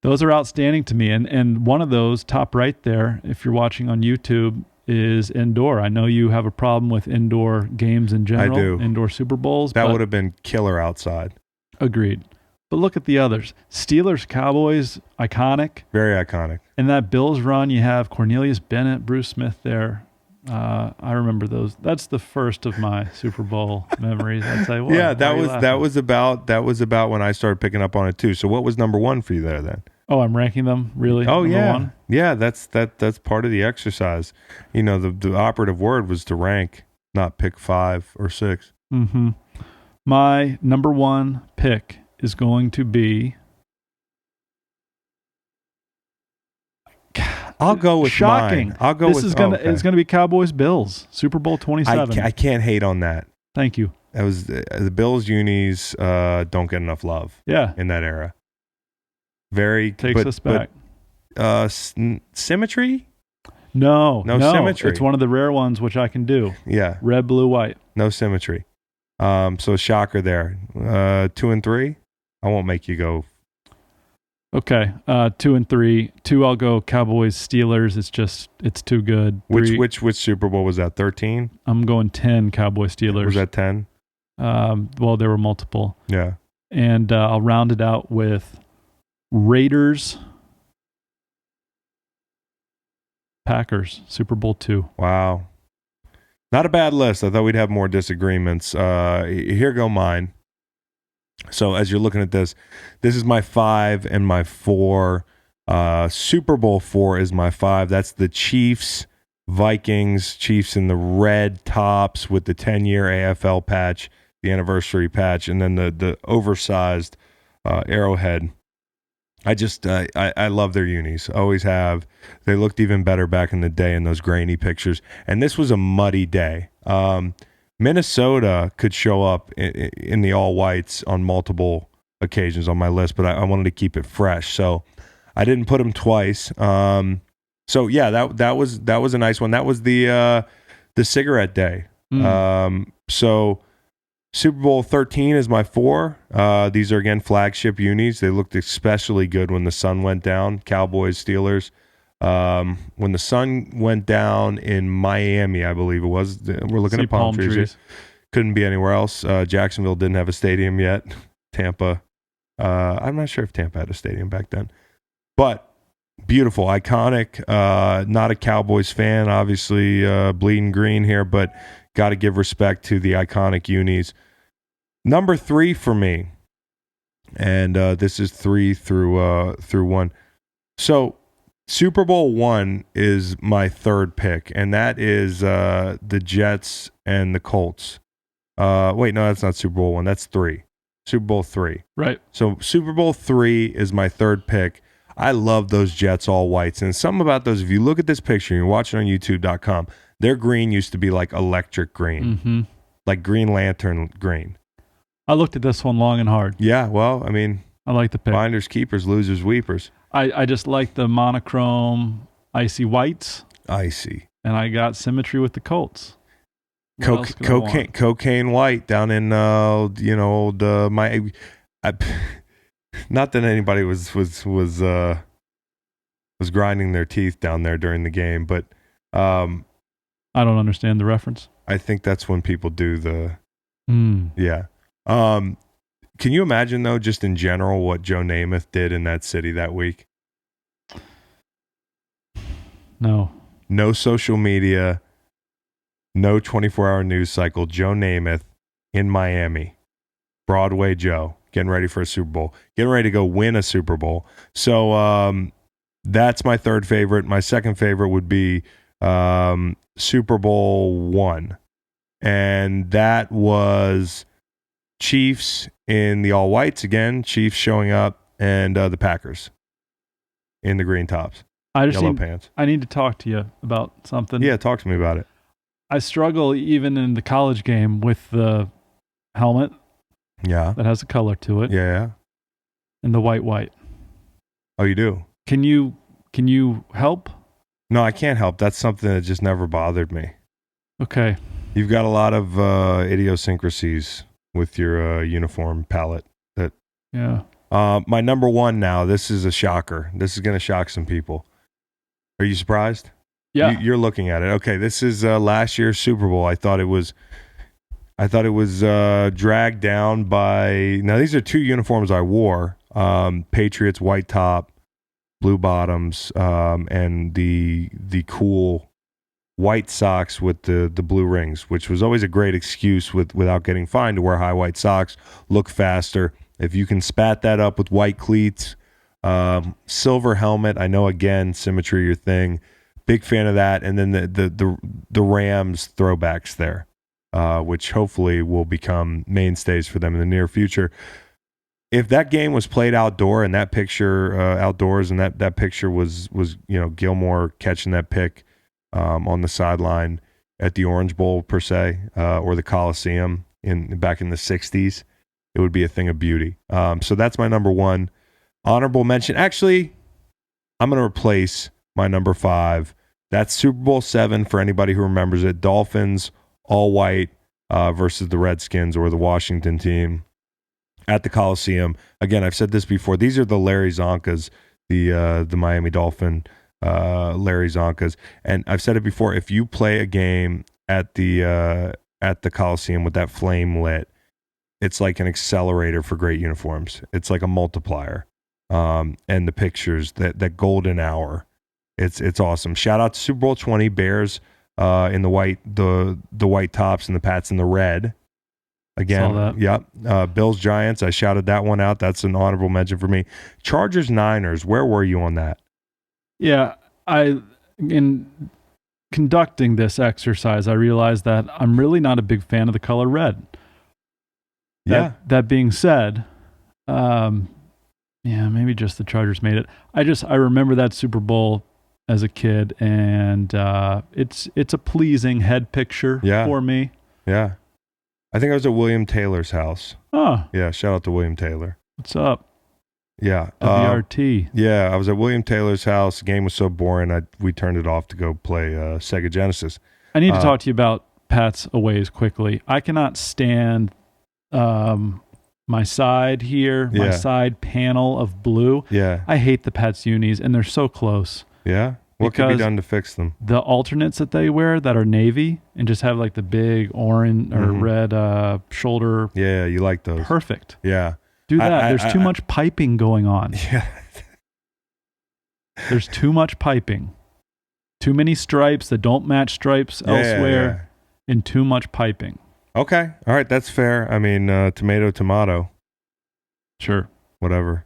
Those are outstanding to me. And one of those, top right there, if you're watching on YouTube, is indoor. I know you have a problem with indoor games in general. I do. Indoor Super Bowls. That would have been killer outside. Agreed. But look at the others. Steelers, Cowboys, iconic. Very iconic. In that Bills run, you have Cornelius Bennett, Bruce Smith there. I remember those. That's the first of my Super Bowl memories. I'd say, well, yeah, that was about when I started picking up on it too. So what was number 1 for you there then? Oh, I'm ranking them, really? Oh, number yeah. 1? Yeah, that's part of the exercise. You know, the operative word was to rank, not pick 5 or 6. Mm-hmm. My number 1 pick is going to be... I'll go with shocking. Mine. I'll go this with... Is gonna, It's going to be Cowboys-Bills, Super Bowl 27. I can't hate on that. Thank you. That was the Bills unis don't get enough love in that era. Takes us back. Symmetry? No symmetry. It's one of the rare ones which I can do. Yeah. Red, blue, white. No symmetry. So shocker there. 2 and 3. I won't make you go. Okay. 2 and 3. 2, I'll go Cowboys, Steelers. It's too good. 3, Which Super Bowl was that? 13? I'm going 10 Cowboys, Steelers. Was that 10? Well, there were multiple. Yeah. And I'll round it out with Raiders, Packers, Super Bowl 2. Wow. Not a bad list. I thought we'd have more disagreements. Here go mine. So as you're looking at this is my 5 and my 4. Super Bowl 4 is my 5. That's the Chiefs, Vikings, Chiefs in the red tops with the 10-year AFL patch, the anniversary patch, and then the oversized arrowhead. I love their unis. Always have. They looked even better back in the day in those grainy pictures. And this was a muddy day. Minnesota could show up in the all whites on multiple occasions on my list, but I wanted to keep it fresh, so I didn't put them twice. So yeah, that was a nice one. That was the cigarette day. So Super Bowl 13 is my 4. These are, again, flagship unis. They looked especially good when the sun went down. Cowboys, Steelers. When the sun went down in Miami, I believe it was. We're looking at palm trees. Couldn't be anywhere else. Jacksonville didn't have a stadium yet. Tampa. I'm not sure if Tampa had a stadium back then. But beautiful, iconic. Not a Cowboys fan, obviously, bleeding green here, but got to give respect to the iconic unis. Number 3 for me, and this is 3 through 1. So Super Bowl 1 is my 3rd pick, and that is the Jets and the Colts. Wait, no, that's not Super Bowl 1. That's 3. Super Bowl 3. Right. So Super Bowl 3 is my 3rd pick. I love those Jets all whites. And something about those, if you look at this picture, you're watching on YouTube.com, their green used to be like electric green, like Green Lantern green. I looked at this one long and hard. Yeah, well, I mean, I like the pick. Finders, keepers, losers, weepers. I just like the monochrome icy whites. Icy. And I got symmetry with the Colts. Cocaine white down in old my. Not that anybody was grinding their teeth down there during the game, but I don't understand the reference. I think that's when people do the yeah. Can you imagine though, just in general, what Joe Namath did in that city that week? No. no social media, no 24-hour news cycle. Joe Namath in Miami, Broadway Joe, getting ready for a Super Bowl, getting ready to go win a Super Bowl. So that's my third favorite. My second favorite would be Super Bowl I, and that was Chiefs in the all whites again. Chiefs showing up, and the Packers in the green tops, yellow pants. I need to talk to you about something. Yeah, talk to me about it. I struggle even in the college game with the helmet. Yeah, that has a color to it. Yeah. And the white. Oh, you do? Can you help? No, I can't help. That's something that just never bothered me. Okay. You've got a lot of idiosyncrasies with your uniform palette. Yeah. My number one now, this is a shocker. This is going to shock some people. Are you surprised? Yeah. You're looking at it. Okay, this is last year's Super Bowl. I thought it was dragged down by... Now, these are two uniforms I wore. Patriots white top, blue bottoms, and the cool white socks with the blue rings, which was always a great excuse without getting fined to wear high white socks, look faster. If you can spat that up with white cleats, silver helmet, I know, again, symmetry your thing. Big fan of that. And then the Rams throwbacks there, which hopefully will become mainstays for them in the near future. If that game was played outdoor and that picture outdoors, and that picture was Gilmore catching that pick on the sideline at the Orange Bowl per se, or the Coliseum back in the 60s, it would be a thing of beauty. So that's my number one. Honorable mention. Actually, I'm going to replace my number 5. That's Super Bowl 7 for anybody who remembers it. Dolphins all white versus the Redskins or the Washington team at the Coliseum. Again, I've said this before. These are the Larry Zonkas, the Miami Dolphin Larry Zonkas. And I've said it before. If you play a game at the Coliseum with that flame lit, it's like an accelerator for great uniforms. It's like a multiplier. And the pictures, that golden hour, it's awesome. Shout out to Super Bowl 20, Bears in the white tops and the Pats in the red. Again, saw that. Yep. Bills Giants, I shouted that one out. That's an honorable mention for me. Chargers Niners, where were you on that? Yeah, in conducting this exercise, I realized that I'm really not a big fan of the color red. That being said, maybe just the Chargers made it. I remember that Super Bowl as a kid, and it's a pleasing head picture for me. Yeah. I think I was at William Taylor's house. Oh. Yeah, shout out to William Taylor. What's up? Yeah. WRT. Yeah, I was at William Taylor's house. The game was so boring, we turned it off to go play Sega Genesis. I need to talk to you about Pat's aways quickly. I cannot stand my side here, my side panel of blue. Yeah. I hate the Pats unis, and they're so close. Yeah? What could be done to fix them? The alternates that they wear that are navy and just have like the big orange or red shoulder. Yeah, you like those. Perfect. Yeah. Do that. There's too much piping going on. Yeah. There's too much piping. Too many stripes that don't match stripes elsewhere, and too much piping. Okay. All right. That's fair. I mean, tomato. Sure. Whatever.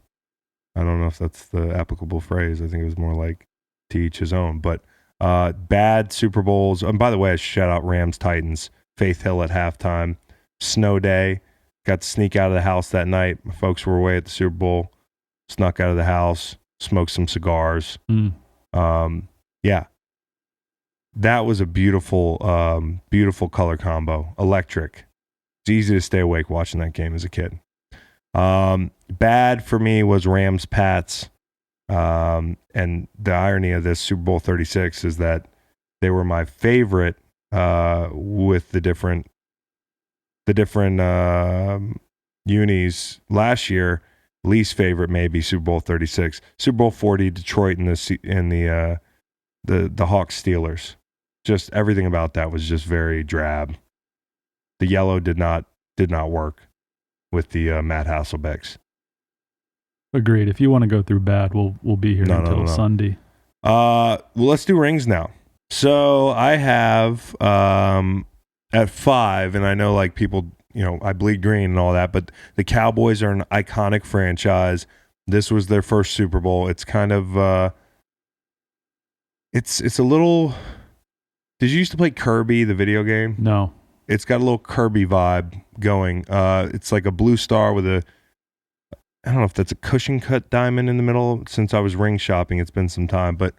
I don't know if that's the applicable phrase. I think it was more like to each his own. But bad Super Bowls. And by the way, I shout out Rams Titans. Faith Hill at halftime. Snow day. Got to sneak out of the house that night. My folks were away at the Super Bowl. Snuck out of the house. Smoked some cigars. Yeah. That was a beautiful color combo. Electric. It's easy to stay awake watching that game as a kid. Bad for me was Rams Pats. And the irony of this Super Bowl 36 is that they were my favorite with the different unis last year. Least favorite maybe Super Bowl 36. Super Bowl 40, Detroit and the Hawks Steelers. Just everything about that was just very drab. The yellow did not work with the Matt Hasselbecks. Agreed. If you want to go through bad, we'll be here until Sunday. Well, let's do rings now. So I have at 5, and I know like people, I bleed green and all that, but the Cowboys are an iconic franchise. This was their first Super Bowl. It's kind of it's a little. Did you used to play Kirby, the video game? No. It's got a little Kirby vibe going. It's like a blue star with I don't know if that's a cushion cut diamond in the middle. Since I was ring shopping, it's been some time, but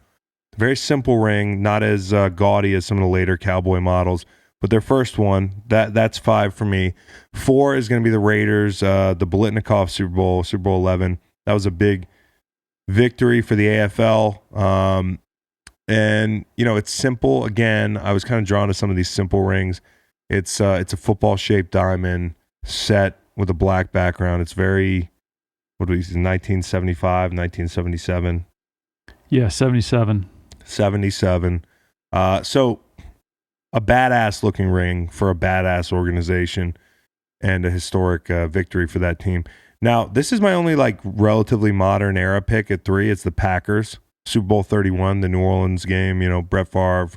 very simple ring, not as gaudy as some of the later Cowboy models. But their first one, that's 5 for me. 4 is going to be the Raiders, the Biletnikoff Super Bowl 11. That was a big victory for the AFL. And it's simple. Again, I was kind of drawn to some of these simple rings. It's a football shaped diamond set with a black background. It's very, 1975, 1977. Yeah, 77. 77. So a badass looking ring for a badass organization and a historic victory for that team. Now, this is my only like relatively modern era pick at 3. It's the Packers, Super Bowl 31, the New Orleans game, Brett Favre,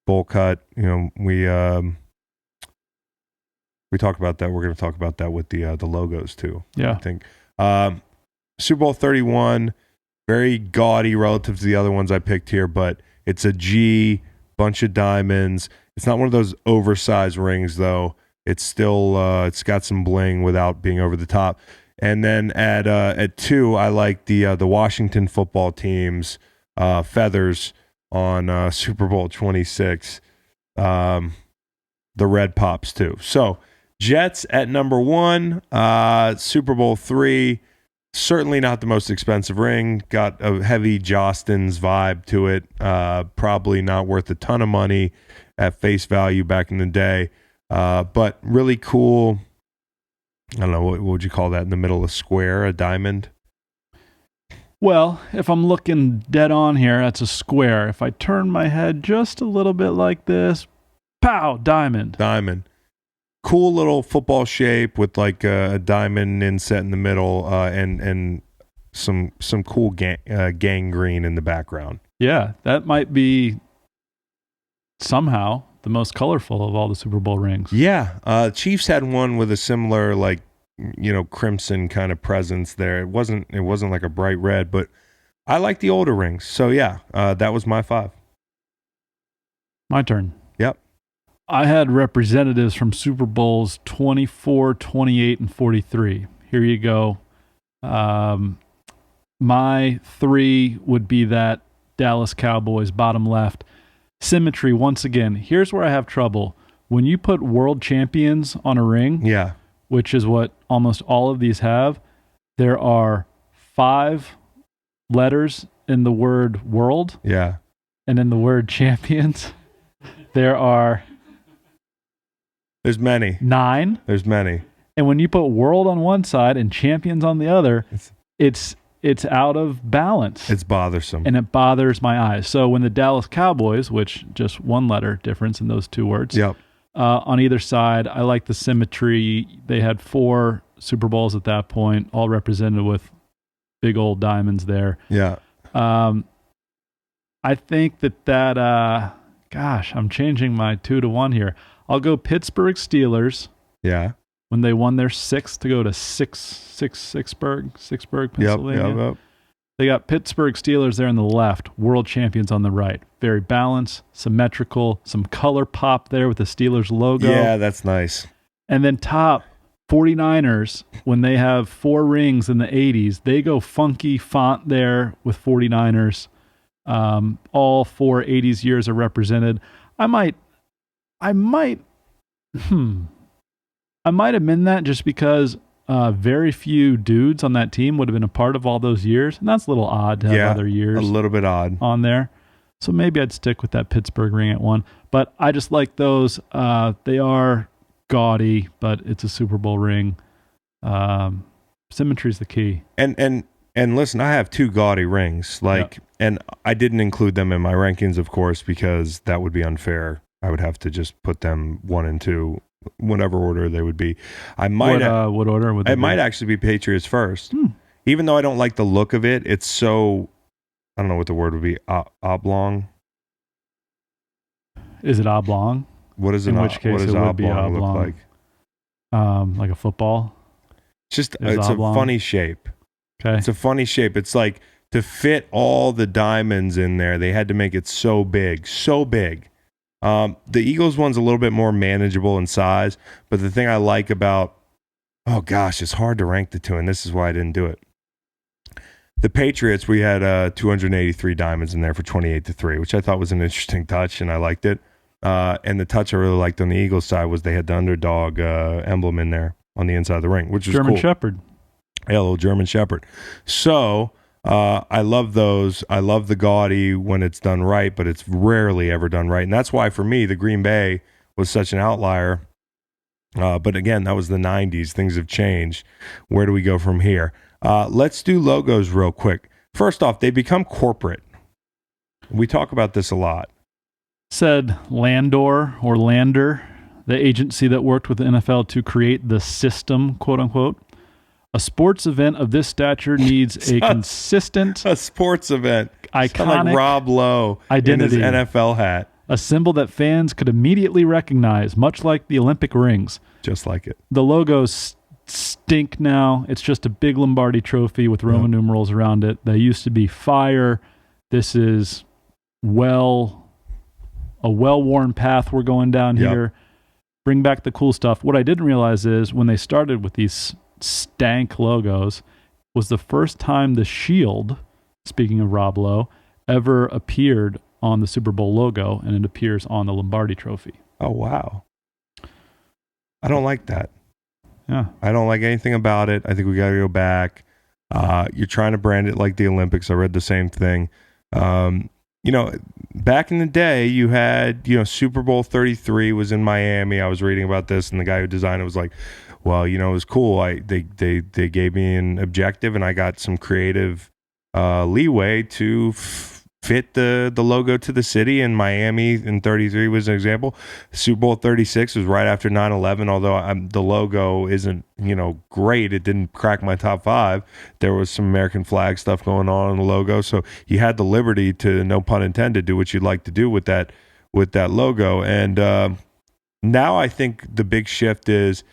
bowl cut. We talked about that. We're going to talk about that with the logos too. Yeah. I think. Super Bowl 31, very gaudy relative to the other ones I picked here, but it's a G, bunch of diamonds. It's not one of those oversized rings though. It's still it's got some bling without being over the top. And then at 2, I like the Washington football team's feathers on Super Bowl 26. The red pops too. So Jets at number 1, Super Bowl 3. Certainly not the most expensive ring. Got a heavy Jostens vibe to it. Probably not worth a ton of money at face value back in the day. But really cool. I don't know, what would you call that in the middle of a square, a diamond? Well, if I'm looking dead on here, that's a square. If I turn my head just a little bit like this, pow, diamond. Diamond. Cool little football shape with like a diamond inset in the middle and some cool gang green in the background. Yeah, that might be somehow the most colorful of all the Super Bowl rings. Yeah, Chiefs had one with a similar like crimson kind of presence there. It wasn't like a bright red, but I like the older rings. So yeah, that was my 5. My turn. Yep. I had representatives from Super Bowls 24, 28, and 43. Here you go. My 3 would be that Dallas Cowboys bottom left. Symmetry, once again, here's where I have trouble. When you put world champions on a ring, Yeah. which is what almost all of these have, there are 5 letters in the word world. Yeah. And in the word champions, there's many. 9. There's many. And when you put world on one side and champions on the other, it's out of balance. It's bothersome. And it bothers my eyes. So when the Dallas Cowboys, which just 1 letter difference in those 2 words, Yep. On either side, I like the symmetry. They had 4 Super Bowls at that point, all represented with big old diamonds there. Yeah. I think that gosh, I'm changing my 2 to 1 here. I'll go Pittsburgh Steelers. Yeah. When they won their 6th to go to Sixburg, Pennsylvania. Yep. They got Pittsburgh Steelers there on the left, world champions on the right. Very balanced, symmetrical, some color pop there with the Steelers logo. Yeah, that's nice. And then top 49ers, when they have 4 rings in the 80s, they go funky font there with 49ers. All 4 80s years are represented. I might amend that just because very few dudes on that team would have been a part of all those years. And that's a little odd to have other years. A little bit odd on there. So maybe I'd stick with that Pittsburgh ring at 1. But I just like those. They are gaudy, but it's a Super Bowl ring. Symmetry's the key. And listen, I have 2 gaudy rings. And I didn't include them in my rankings, of course, because that would be unfair. I would have to just put them 1 and 2. Whatever order they would be. I might what order would they it be? might actually be Patriots first. Even though I don't like the look of it, it's so, I don't know what the word would be, oblong. Is it oblong? What is In which case what does it would be oblong look oblong. like? Like a football. It's oblong. a funny shape. Okay. It's a funny shape. It's like to fit all the diamonds in there, they had to make it so big, so big. The Eagles one's a little bit more manageable in size, but the thing I like about, oh gosh, it's hard to rank the two, and this is why I didn't do it. The Patriots, we had 283 diamonds in there for 28-3, which I thought was an interesting touch, and I liked it. And the touch I really liked on the Eagles side was they had the underdog emblem in there on the inside of the ring, which was German cool. Shepherd. Yeah, a little German Shepherd. So I love those. I love the gaudy when it's done right, but it's rarely ever done right. And that's why, for me, the Green Bay was such an outlier. But again, that was the 90s. Things have changed. Where do we go from here? Let's do logos real quick. First off, they become corporate. We talk about this a lot. Said Landor or Lander, the agency that worked with the NFL to create the system, quote unquote. A sports event of this stature needs a consistent, a sports event, iconic like Rob Lowe identity, in his NFL hat, a symbol that fans could immediately recognize, much like the Olympic rings. Just like it. The logos stink now. It's just a big Lombardi trophy with Roman numerals around it. They used to be fire. This is a well-worn path we're going down here. Bring back the cool stuff. What I didn't realize is when they started with these stank logos was the first time the shield, speaking of Rob Lowe, ever appeared on the Super Bowl logo, and it appears on the Lombardi trophy. Oh, wow. I don't like that. Yeah. I don't like anything about it. I think we got to go back. You're trying to brand it like the Olympics. I read the same thing. Back in the day, you had, Super Bowl 33 was in Miami. I was reading about this, and the guy who designed it was like, well, it was cool. They gave me an objective, and I got some creative leeway to fit the logo to the city. And Miami in 33 was an example. Super Bowl 36 was right after 9/11. Although the logo isn't great, it didn't crack my top 5. There was some American flag stuff going on in the logo, so you had the liberty to, no pun intended, do what you'd like to do with that logo. And now I think the big shift is,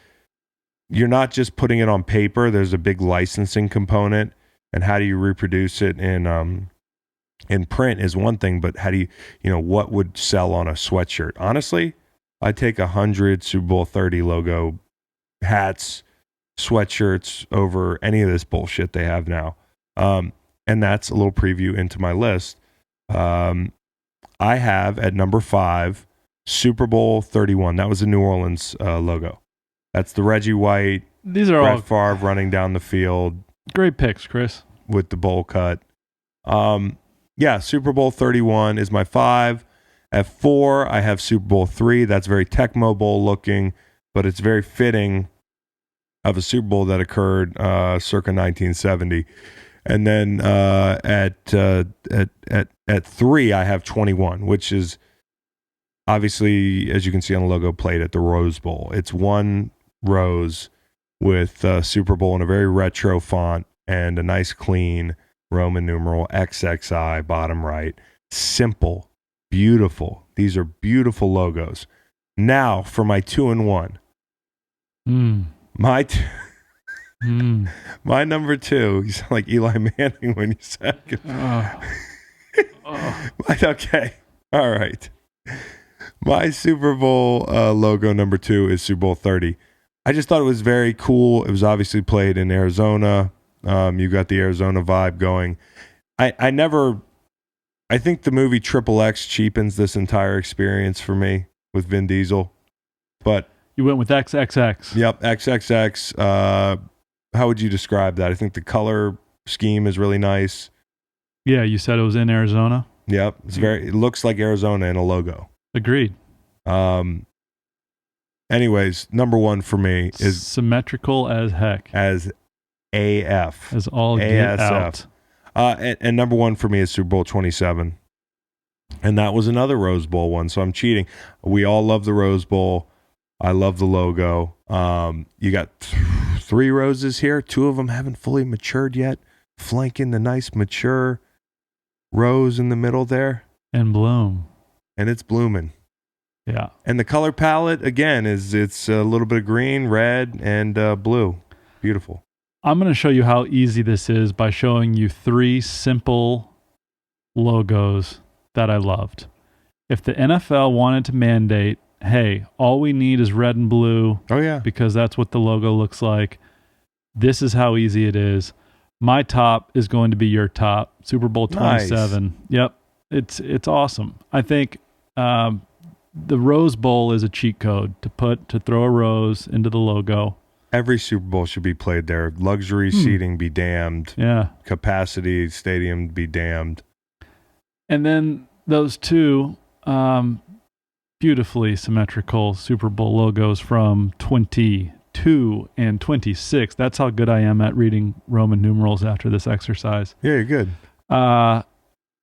you're not just putting it on paper. There's a big licensing component, and how do you reproduce it in print is one thing, but how do you, what would sell on a sweatshirt? Honestly, I'd take 100 Super Bowl 30 logo hats, sweatshirts over any of this bullshit they have now. And that's a little preview into my list. I have at number 5, Super Bowl 31. That was the New Orleans logo. That's the Reggie White. These are Brett Favre running down the field. Great picks, Chris. With the bowl cut. Super Bowl 31 is my 5. At 4, I have Super Bowl 3. That's very Tecmo Bowl looking, but it's very fitting of a Super Bowl that occurred circa 1970. And then at 3, I have 21, which is obviously, as you can see on the logo, played at the Rose Bowl. It's one rose with Super Bowl in a very retro font and a nice clean Roman numeral XXI bottom right. Simple, beautiful. These are beautiful logos. Now for my 2 and 1. My number 2. You sound like Eli Manning when you said it. Okay. All right. My Super Bowl logo number 2 is Super Bowl 30. I just thought it was very cool. It was obviously played in Arizona. You got the Arizona vibe going. I think the movie Triple X cheapens this entire experience for me with Vin Diesel. But you went with XXX. Yep, XXX. How would you describe that? I think the color scheme is really nice. Yeah, you said it was in Arizona. Yep, it looks like Arizona in a logo. Agreed. Anyways, number 1 for me is symmetrical as heck. As AF. As all get out. And number 1 for me is Super Bowl 27. And that was another Rose Bowl one, so I'm cheating. We all love the Rose Bowl. I love the logo. You got 3 roses here. 2 of them haven't fully matured yet, flanking the nice mature rose in the middle there. And bloom. And it's blooming. Yeah. And the color palette, again, it's a little bit of green, red, and blue. Beautiful. I'm going to show you how easy this is by showing you 3 simple logos that I loved. If the NFL wanted to mandate, hey, all we need is red and blue Oh, yeah. because that's what the logo looks like, this is how easy it is. My top is going to be your top. Super Bowl 27. Nice. Yep. It's awesome. I think the Rose Bowl is a cheat code to throw a rose into the logo. Every Super Bowl should be played there. Luxury seating be damned. Yeah. Capacity stadium be damned. And then those 2 beautifully symmetrical Super Bowl logos from 22 and 26. That's how good I am at reading Roman numerals after this exercise. Yeah, you're good.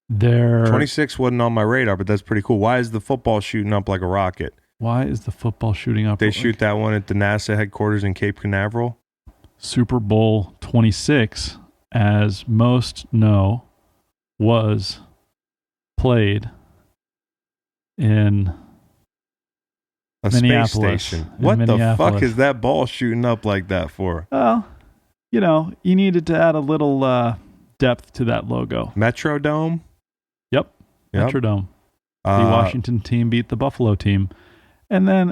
They're 26 wasn't on my radar, but that's pretty cool. Why is the football shooting up like a rocket? Why is the football shooting up? They shoot that one at the NASA headquarters in Cape Canaveral. Super Bowl 26, as most know, was played in A Minneapolis. space station. What the fuck is that ball shooting up like that for? Well, you needed to add a little depth to that logo. Metrodome? Yep. Metrodome. The Washington team beat the Buffalo team. And then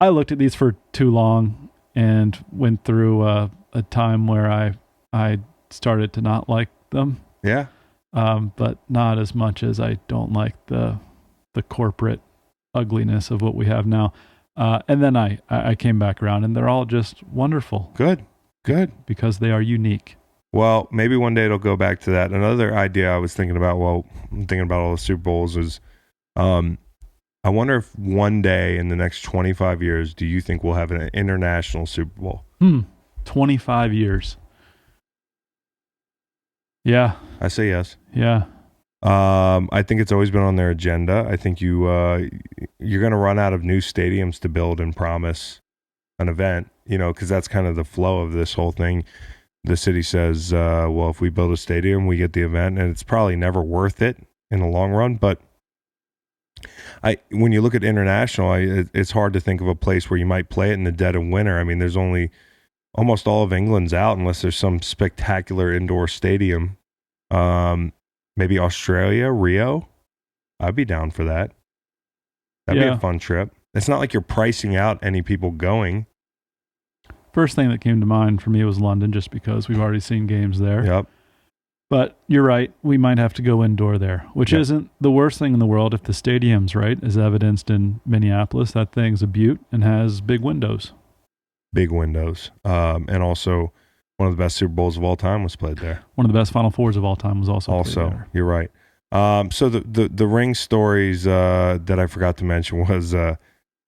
I looked at these for too long and went through a time where I started to not like them. Yeah. But not as much as I don't like the corporate ugliness of what we have now. And then I came back around, and they're all just wonderful. Good. Because they are unique. Well, maybe one day it'll go back to that. Another idea I was thinking about while I'm thinking about all the Super Bowls is I wonder if one day in the next 25 years, do you think we'll have an international Super Bowl? 25 years. Yeah. I say yes. Yeah. I think it's always been on their agenda. I think you're going to run out of new stadiums to build and promise an event, because that's kind of the flow of this whole thing. The city says, well, if we build a stadium, we get the event, and it's probably never worth it in the long run. But when you look at international, it's hard to think of a place where you might play it in the dead of winter. I mean, there's almost all of England's out unless there's some spectacular indoor stadium. Maybe Australia, Rio. I'd be down for that. That'd be a fun trip. It's not like you're pricing out any people going. First thing that came to mind for me was London, just because we've already seen games there. Yep. But you're right. We might have to go indoor there, which isn't the worst thing in the world if the stadium's right, as evidenced in Minneapolis. That thing's a beaut and has big windows. Big windows. And also, one of the best Super Bowls of all time was played there. One of the best Final Fours of all time was also played there. You're right. So the ring stories that I forgot to mention was, and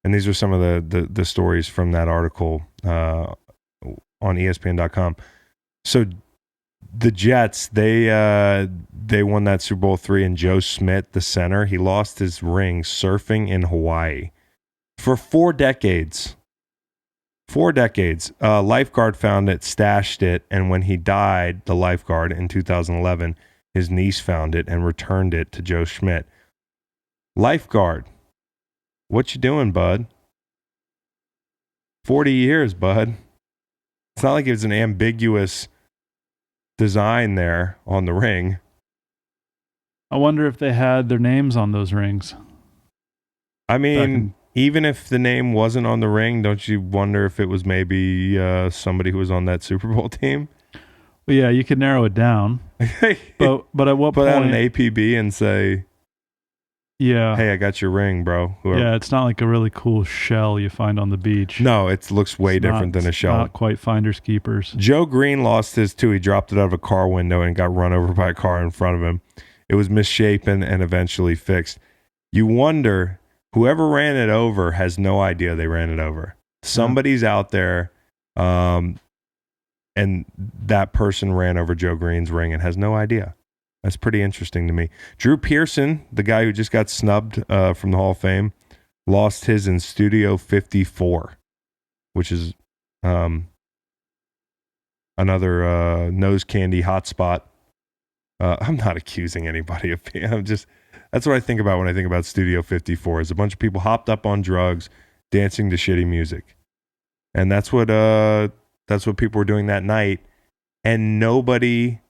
these are some of the stories from that article on ESPN.com. So the Jets, they won that Super Bowl III, and Joe Schmidt, the center, he lost his ring surfing in Hawaii for 4 decades. 4 decades. A lifeguard found it, stashed it, and when he died, the lifeguard, in 2011, his niece found it and returned it to Joe Schmidt. Lifeguard, what you doing, bud? 40 years, bud. It's not like it was an ambiguous design there on the ring. I wonder if they had their names on those rings. I mean, even if the name wasn't on the ring, don't you wonder if it was maybe somebody who was on that Super Bowl team? Well, yeah, you could narrow it down. but at what point? Put out an APB and say, yeah, hey, I got your ring, bro. Whoever. Yeah, it's not like a really cool shell you find on the beach. No, it looks way different than a shell. Not quite finders keepers. Joe Green lost his too. He dropped it out of a car window and got run over by a car in front of him. It was misshapen and eventually fixed. You wonder, whoever ran it over has no idea they ran it over. Somebody's out there, and that person ran over Joe Green's ring and has no idea. That's pretty interesting to me. Drew Pearson, the guy who just got snubbed from the Hall of Fame, lost his in Studio 54, which is another nose candy hotspot. I'm not accusing anybody of being. That's what I think about when I think about Studio 54. Is a bunch of people hopped up on drugs, dancing to shitty music, and that's what people were doing that night. And nobody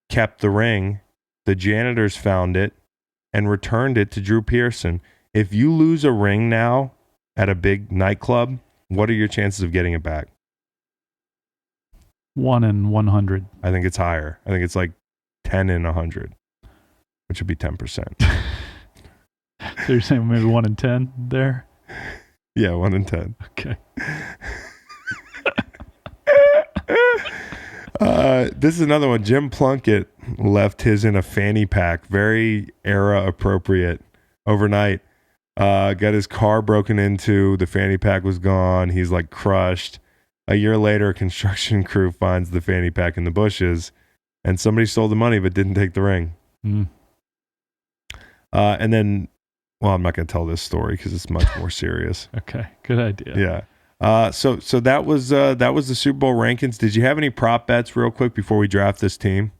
kept the ring. The janitors found it and returned it to Drew Pearson. If you lose a ring now at a big nightclub, what are your chances of getting it back? 1 in 100. I think it's higher. I think it's like 10 in 100, which would be 10%. So you're saying maybe 1 in 10 there? Yeah, 1 in 10. Okay. This is another one. Jim Plunkett left his in a fanny pack. Very era appropriate. Overnight. Got his car broken into. The fanny pack was gone. He's like crushed. A year later, a construction crew finds the fanny pack in the bushes, and somebody stole the money but didn't take the ring. Mm. And then, well, I'm not going to tell this story because it's much more serious. Okay, good idea. Yeah. So that was the Super Bowl rankings. Did you have any prop bets real quick before we draft this team?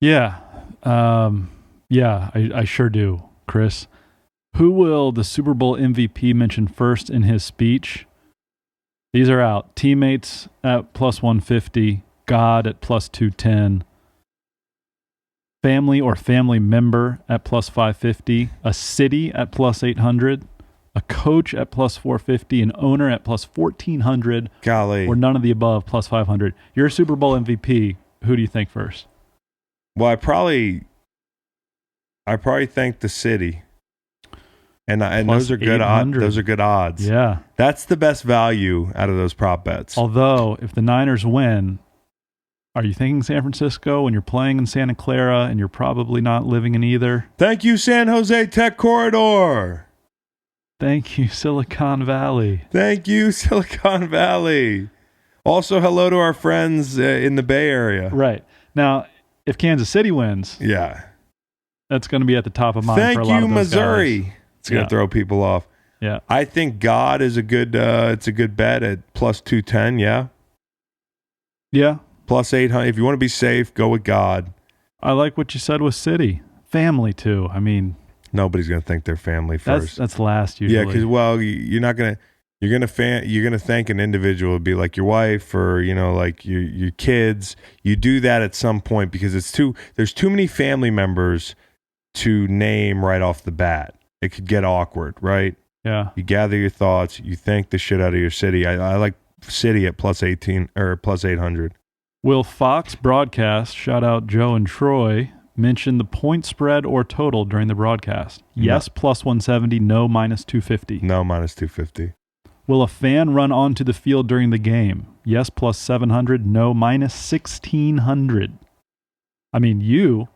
Yeah. I sure do, Chris. Who will the Super Bowl MVP mention first in his speech? These are out. Teammates at plus 150, God at plus 210, family or family member at plus 550, a city at plus 800, a coach at plus 450, an owner at plus 1400, Golly. or none of the above plus 500. You're a Super Bowl MVP. Who do you think first? Well, I probably think the city. And those are good odds. Those are good odds. Yeah. That's the best value out of those prop bets. Although, if the Niners win, are you thinking San Francisco when you're playing in Santa Clara and you're probably not living in either? Thank you, San Jose Tech Corridor. Thank you, Silicon Valley. Thank you, Silicon Valley. Also, hello to our friends in the Bay Area. Right. Now, if Kansas City wins, yeah, that's going to be at the top of mind for a lot of those Missouri. guys. It's going to throw people off. Yeah. I think God is a good bet at plus 210, yeah? Yeah. Plus 800. If you want to be safe, go with God. I like what you said with City. Family, too. I mean, nobody's going to think they're family first. That's last usually. Yeah, because, well, you're going to thank an individual. It'd be like your wife or, like your kids. You do that at some point because there's too many family members to name right off the bat. It could get awkward, right? Yeah. You gather your thoughts. You thank the shit out of your city. I like city at plus 18 or plus 800. Will Fox broadcast, shout out Joe and Troy, mention the point spread or total during the broadcast? Yes, plus 170. No, minus 250. No, minus 250. Will a fan run onto the field during the game? Yes, plus 700. No, minus 1600. I mean, you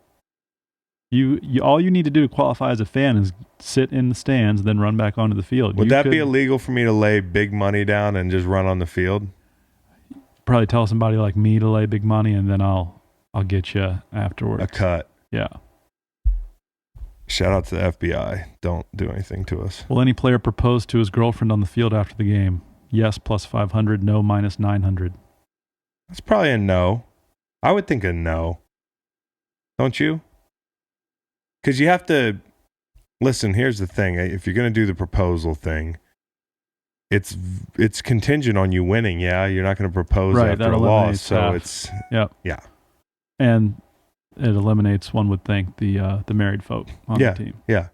all you need to do to qualify as a fan is sit in the stands, then run back onto the field. Would that be illegal for me to lay big money down and just run on the field? Probably tell somebody like me to lay big money, and then I'll get you afterwards. A cut. Yeah. Shout out to the FBI. Don't do anything to us. Will any player propose to his girlfriend on the field after the game? Yes, plus 500. No, minus 900. That's probably a no. I would think a no. Don't you? Because you have to listen. Here's the thing: if you're going to do the proposal thing, it's contingent on you winning. Yeah, you're not going to propose after a loss. So it's yeah, and it eliminates, one would think, the married folk on the team. Yeah.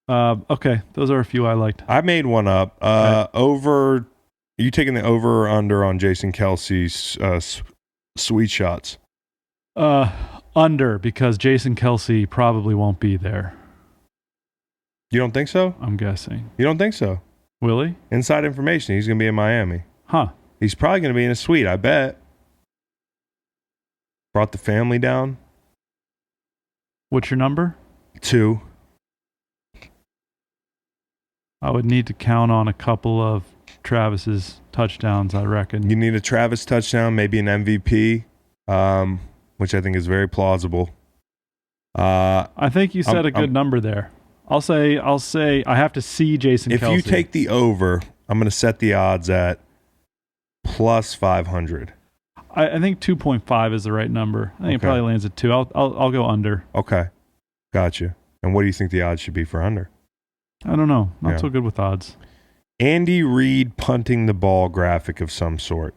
Okay, those are a few I liked. I made one up. Okay. Over. Are you taking the over or under on Jason Kelsey's sweet shots? Under, because Jason Kelsey probably won't be there. You don't think so? I'm guessing. You don't think so? Will he? Inside information, he's going to be in Miami. Huh. He's probably going to be in a suite, I bet. Brought the family down. What's your number? 2. I would need to count on a couple of Travis's touchdowns, I reckon. You need a Travis touchdown, maybe an MVP. Which I think is very plausible. I think you said a good number there. I'll say I have to see Jason Kelsey. If you take the over, I'm going to set the odds at plus 500. I think 2.5 is the right number. I think it probably lands at 2. I'll go under. Okay. Gotcha. And what do you think the odds should be for under? I don't know. Not so good with odds. Andy Reid punting the ball graphic of some sort.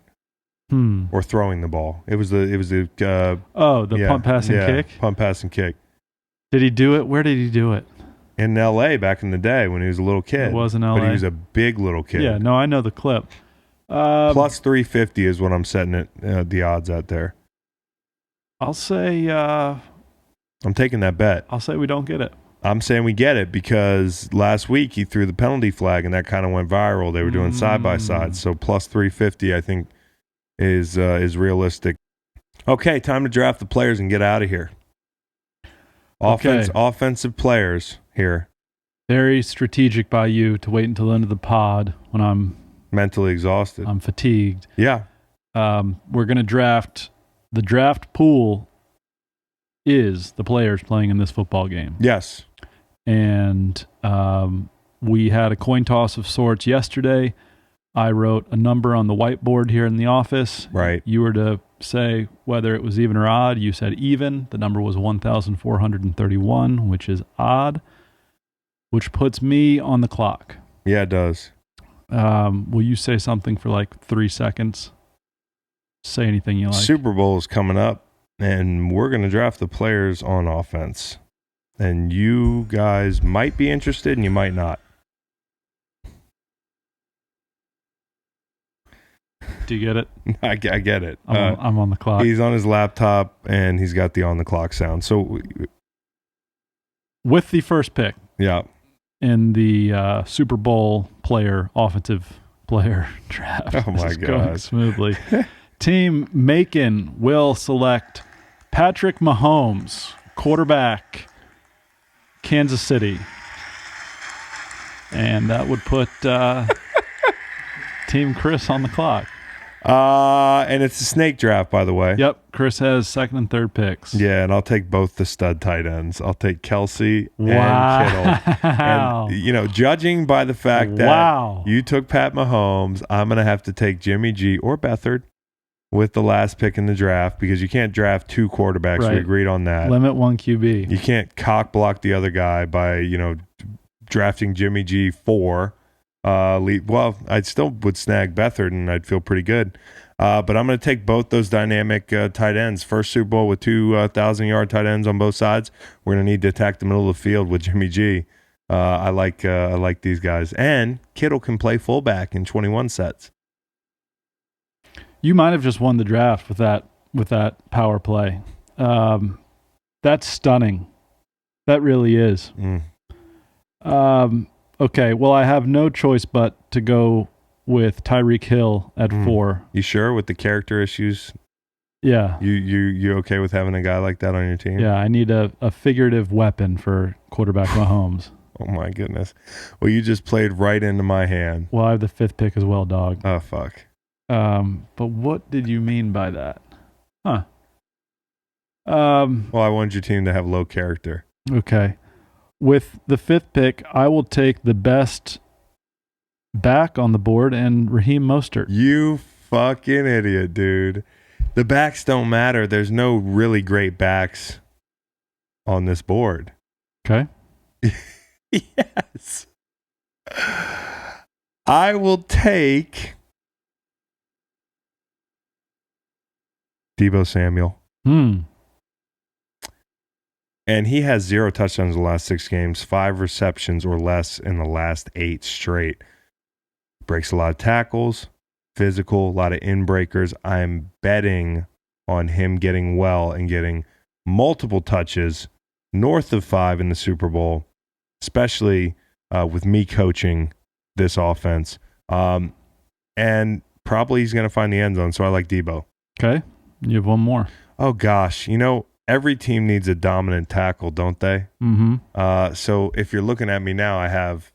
Or throwing the ball. It was the pump, pass, and kick? Pump, pass, and kick. Did he do it? Where did he do it? In L.A. back in the day when he was a little kid. It was in L.A. But he was a big little kid. Yeah, no, I know the clip. Plus 350 is what I'm setting it the odds at there. I'll say... I'm taking that bet. I'll say we don't get it. I'm saying we get it because last week he threw the penalty flag and that kind of went viral. They were doing side-by-side. So plus 350, I think, is realistic. Okay, time to draft the players and get out of here. Offensive players here. Very strategic by you to wait until the end of the pod when I'm mentally exhausted. I'm fatigued. Yeah. We're going to draft. The draft pool is the players playing in this football game. Yes. And we had a coin toss of sorts yesterday. I wrote a number on the whiteboard here in the office. Right. You were to say whether it was even or odd. You said even. The number was 1,431, which is odd, which puts me on the clock. Yeah, it does. Will you say something for like 3 seconds? Say anything you like. Super Bowl is coming up, and we're going to draft the players on offense. And you guys might be interested, and you might not. Do you get it? I get it. I'm on the clock. He's on his laptop, and he's got the on-the-clock sound. So, with the first pick, yeah, in the Super Bowl offensive player draft. Oh my God, going smoothly. Team Macon will select Patrick Mahomes, quarterback, Kansas City, and that would put Team Chris on the clock. And it's a snake draft, by the way. Yep. Chris has second and third picks. Yeah, and I'll take both the stud tight ends. I'll take Kelsey and Kittle. And, judging by the fact that you took Pat Mahomes, I'm going to have to take Jimmy G or Beathard with the last pick in the draft because you can't draft two quarterbacks. Right. We agreed on that. Limit one QB. You can't cock block the other guy by, drafting Jimmy G 4. I still would snag Beathard, and I'd feel pretty good. But I'm going to take both those dynamic tight ends. First Super Bowl with 2,000-yard tight ends on both sides. We're going to need to attack the middle of the field with Jimmy G. I like these guys. And Kittle can play fullback in 21 sets. You might have just won the draft with that power play. That's stunning. That really is. Okay, well, I have no choice but to go with Tyreek Hill at 4. You sure with the character issues? Yeah. You okay with having a guy like that on your team? Yeah, I need a figurative weapon for quarterback Mahomes. Oh, my goodness. Well, you just played right into my hand. Well, I have the 5th pick as well, dog. Oh, fuck. But what did you mean by that? Huh. Well, I wanted your team to have low character. Okay. With the 5th pick, I will take the best back on the board and Raheem Mostert. You fucking idiot, dude. The backs don't matter. There's no really great backs on this board. Okay. Yes. I will take Deebo Samuel. And he has 0 touchdowns in the last 6 games, 5 receptions or less in the last 8 straight. Breaks a lot of tackles, physical, a lot of in-breakers. I'm betting on him getting well and getting multiple touches north of 5 in the Super Bowl, especially with me coaching this offense. And probably he's going to find the end zone, so I like Deebo. Okay. You have one more. Oh, gosh. Every team needs a dominant tackle, don't they? Mm-hmm. So if you're looking at me now, I have,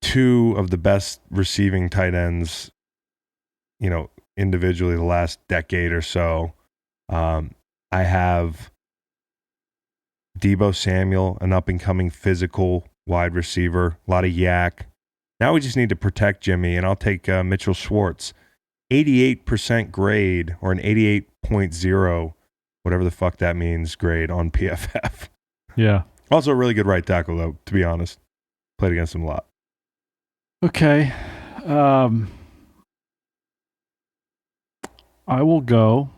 2 of the best receiving tight ends, individually the last decade or so. I have Deebo Samuel, an up-and-coming physical wide receiver, a lot of yak. Now we just need to protect Jimmy, and I'll take Mitchell Schwartz. 88% grade or an 88.0 whatever the fuck that means, grade on PFF. Yeah. Also a really good right tackle, though, to be honest. Played against him a lot. Okay. I will go.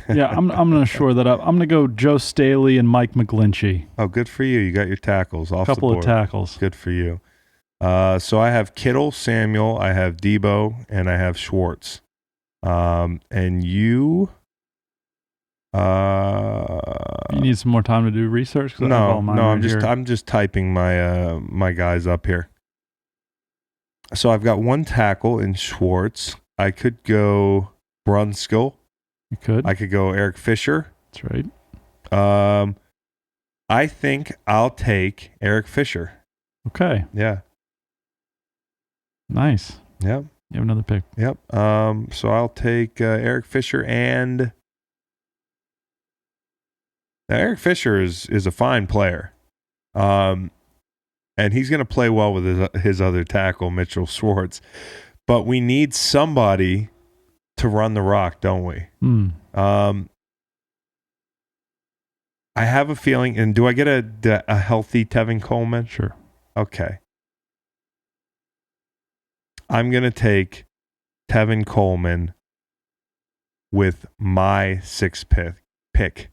Yeah, I'm going to shore that up. I'm going to go Joe Staley and Mike McGlinchey. Oh, good for you. You got your tackles off the board. Couple of tackles. Good for you. So I have Kittle, Samuel, I have Debo, and I have Schwartz. And you... You need some more time to do research? I'm just typing my my guys up here. So I've got one tackle in Schwartz. I could go Brunskill. You could. I could go Eric Fisher. That's right. I think I'll take Eric Fisher. Okay. Yeah. Nice. Yep. You have another pick. Yep. So I'll take Eric Fisher and... Now, Eric Fisher is a fine player. And he's going to play well with his other tackle, Mitchell Schwartz. But we need somebody to run the rock, don't we? I have a feeling, and do I get a healthy Tevin Coleman? Sure. Okay. I'm going to take Tevin Coleman with my sixth pick.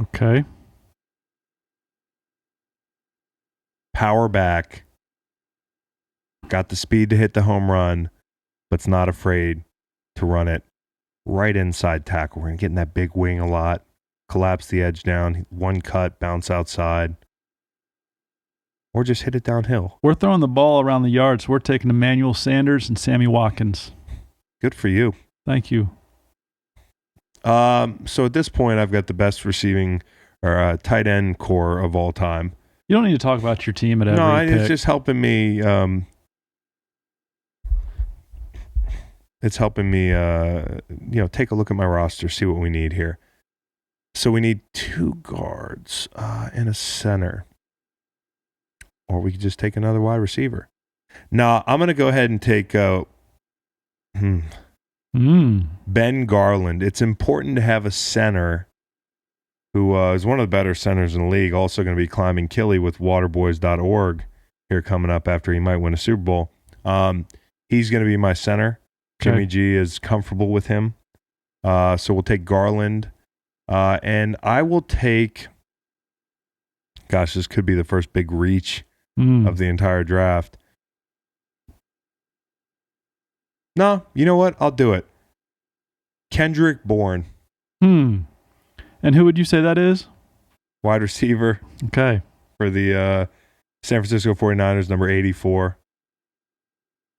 Okay. Power back. Got the speed to hit the home run, but's not afraid to run it right inside tackle. We're going to get in that big wing a lot. Collapse the edge down. One cut, bounce outside. Or just hit it downhill. We're throwing the ball around the yard, so we're taking Emmanuel Sanders and Sammy Watkins. Good for you. Thank you. So at this point, I've got the best receiving or tight end core of all time. You don't need to talk about your team at every pick. It's just helping me. It's helping me, take a look at my roster, see what we need here. So we need two guards and a center. Or we could just take another wide receiver. Now, I'm going to go ahead and take Ben Garland. It's important to have a center who is one of the better centers in the league, also going to be climbing Killy with waterboys.org here coming up after he might win a Super Bowl. He's going to be my center. Okay. Jimmy G is comfortable with him. So we'll take Garland. And I will take, gosh, this could be the first big reach of the entire draft. No, you know what? I'll do it. Kendrick Bourne. And who would you say that is? Wide receiver. Okay. For the San Francisco 49ers, number 84.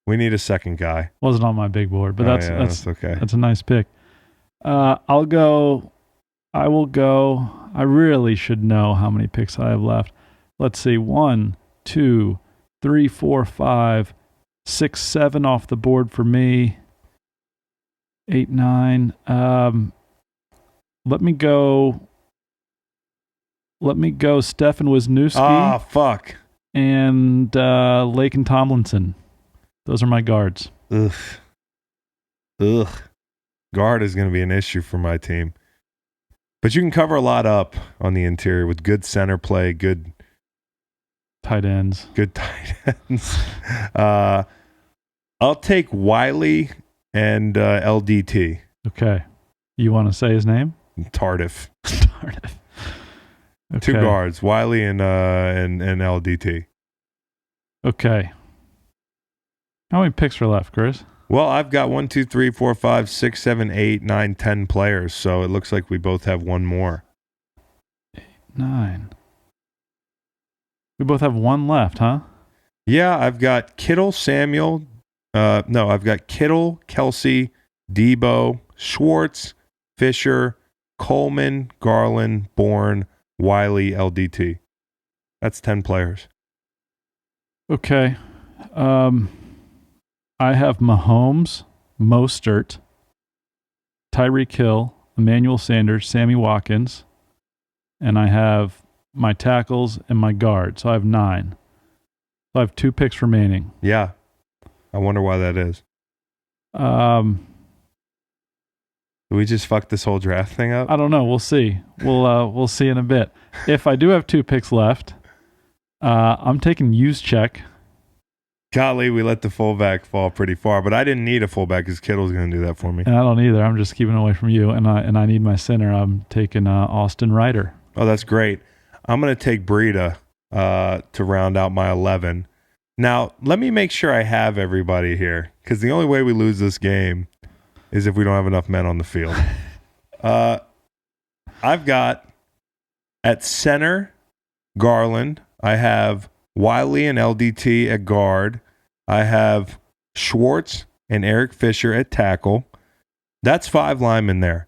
We need a second guy. Wasn't on my big board, but that's okay. That's a nice pick. I will go. I really should know how many picks I have left. Let's see. 1, 2, 3, 4, 5, 6, 7 off the board for me. 8, 9. Let me go Stefan Wisniewski. Ah, fuck. And Laken Tomlinson. Those are my guards. Ugh. Guard is going to be an issue for my team. But you can cover a lot up on the interior with good center play, good tight ends. Good tight ends. I'll take Wiley and LDT. Okay. You want to say his name? Tardif. Tardif. Okay. Two guards, Wiley and LDT. Okay. How many picks are left, Chris? Well, I've got 1, 2, 3, 4, 5, 6, 7, 8, 9, 10 players, so it looks like we both have one more. 8, 9. We both have one left, huh? Yeah, I've got Kittle, Samuel. I've got Kittle, Kelsey, Debo, Schwartz, Fisher, Coleman, Garland, Bourne, Wiley, LDT. That's 10 players. Okay. I have Mahomes, Mostert, Tyreek Hill, Emmanuel Sanders, Sammy Watkins, and I have my tackles and my guard. So I have 9. So I have 2 picks remaining. Yeah. I wonder why that is. Did we just fuck this whole draft thing up? I don't know. We'll see. We'll see in a bit. If I do have 2 picks left, I'm taking Juszczyk. Golly, we let the fullback fall pretty far, but I didn't need a fullback because Kittle's going to do that for me. And I don't either. I'm just keeping away from you. And I need my center. I'm taking Austin Ryder. Oh, that's great. I'm going to take Breida to round out my 11. Now, let me make sure I have everybody here because the only way we lose this game is if we don't have enough men on the field. I've got at center Garland. I have Wiley and LDT at guard. I have Schwartz and Eric Fisher at tackle. That's 5 linemen there.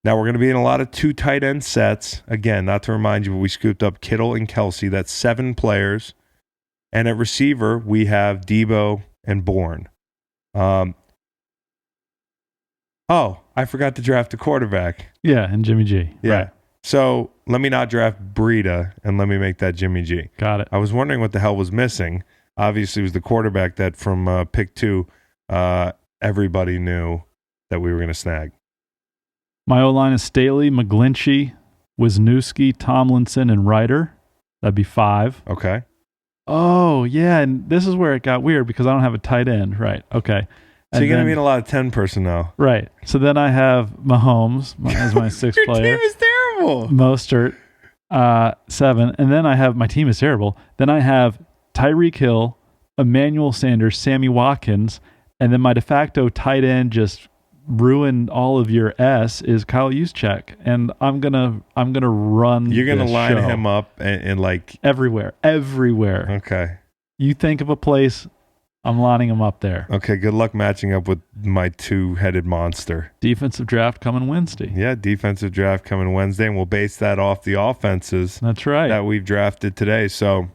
Now we're going to be in a lot of 2 tight end sets. Again, not to remind you, but we scooped up Kittle and Kelsey. That's 7 players. And at receiver, we have Debo and Bourne. Oh, I forgot to draft a quarterback. Yeah, and Jimmy G. Yeah. Right. So let me not draft Breida and let me make that Jimmy G. Got it. I was wondering what the hell was missing. Obviously, it was the quarterback that from pick 2, everybody knew that we were going to snag. My O-line is Staley, McGlinchey, Wisniewski, Tomlinson, and Ryder. That'd be 5. Okay. Oh, yeah, and this is where it got weird because I don't have a tight end. Right, okay. So you're going to be in a lot of 10 personnel. Right. So then I have Mahomes as my 6th Your player. team is terrible. Mostert, 7. And then I have, my team is terrible. Then I have Tyreek Hill, Emmanuel Sanders, Sammy Watkins, and then my de facto tight end just ruined all of your S is Kyle Juszczyk. And I'm gonna run. You're going to line show. him up and like everywhere. Okay. You think of a place, I'm lining him up there. Okay, good luck matching up with my 2-headed monster. Defensive draft coming Wednesday. Yeah, defensive draft coming Wednesday, and we'll base that off the offenses That's right. that we've drafted today. So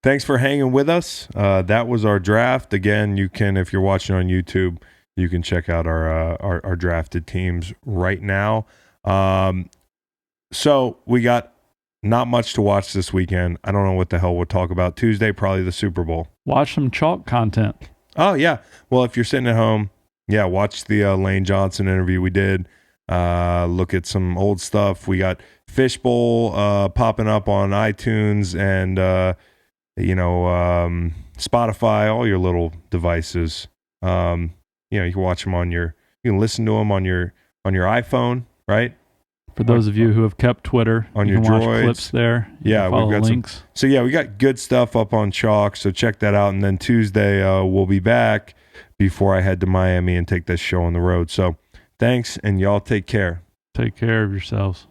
thanks for hanging with us. That was our draft. Again, you can, if you're watching on YouTube, you can check out our drafted teams right now. So we got not much to watch this weekend. I don't know what the hell we'll talk about. Tuesday, probably the Super Bowl. Watch some chalk content. Oh, yeah. Well, if you're sitting at home, yeah, watch the Lane Johnson interview we did. Look at some old stuff. We got Fishbowl popping up on iTunes and, Spotify, all your little devices. You can watch them you can listen to them on your iPhone, right? For those of you who have kept Twitter, on you your can watch droids. clips there. Yeah, we've got links. So yeah, we got good stuff up on Chalk. So check that out. And then Tuesday we'll be back before I head to Miami and take this show on the road. So thanks, and y'all take care. Take care of yourselves.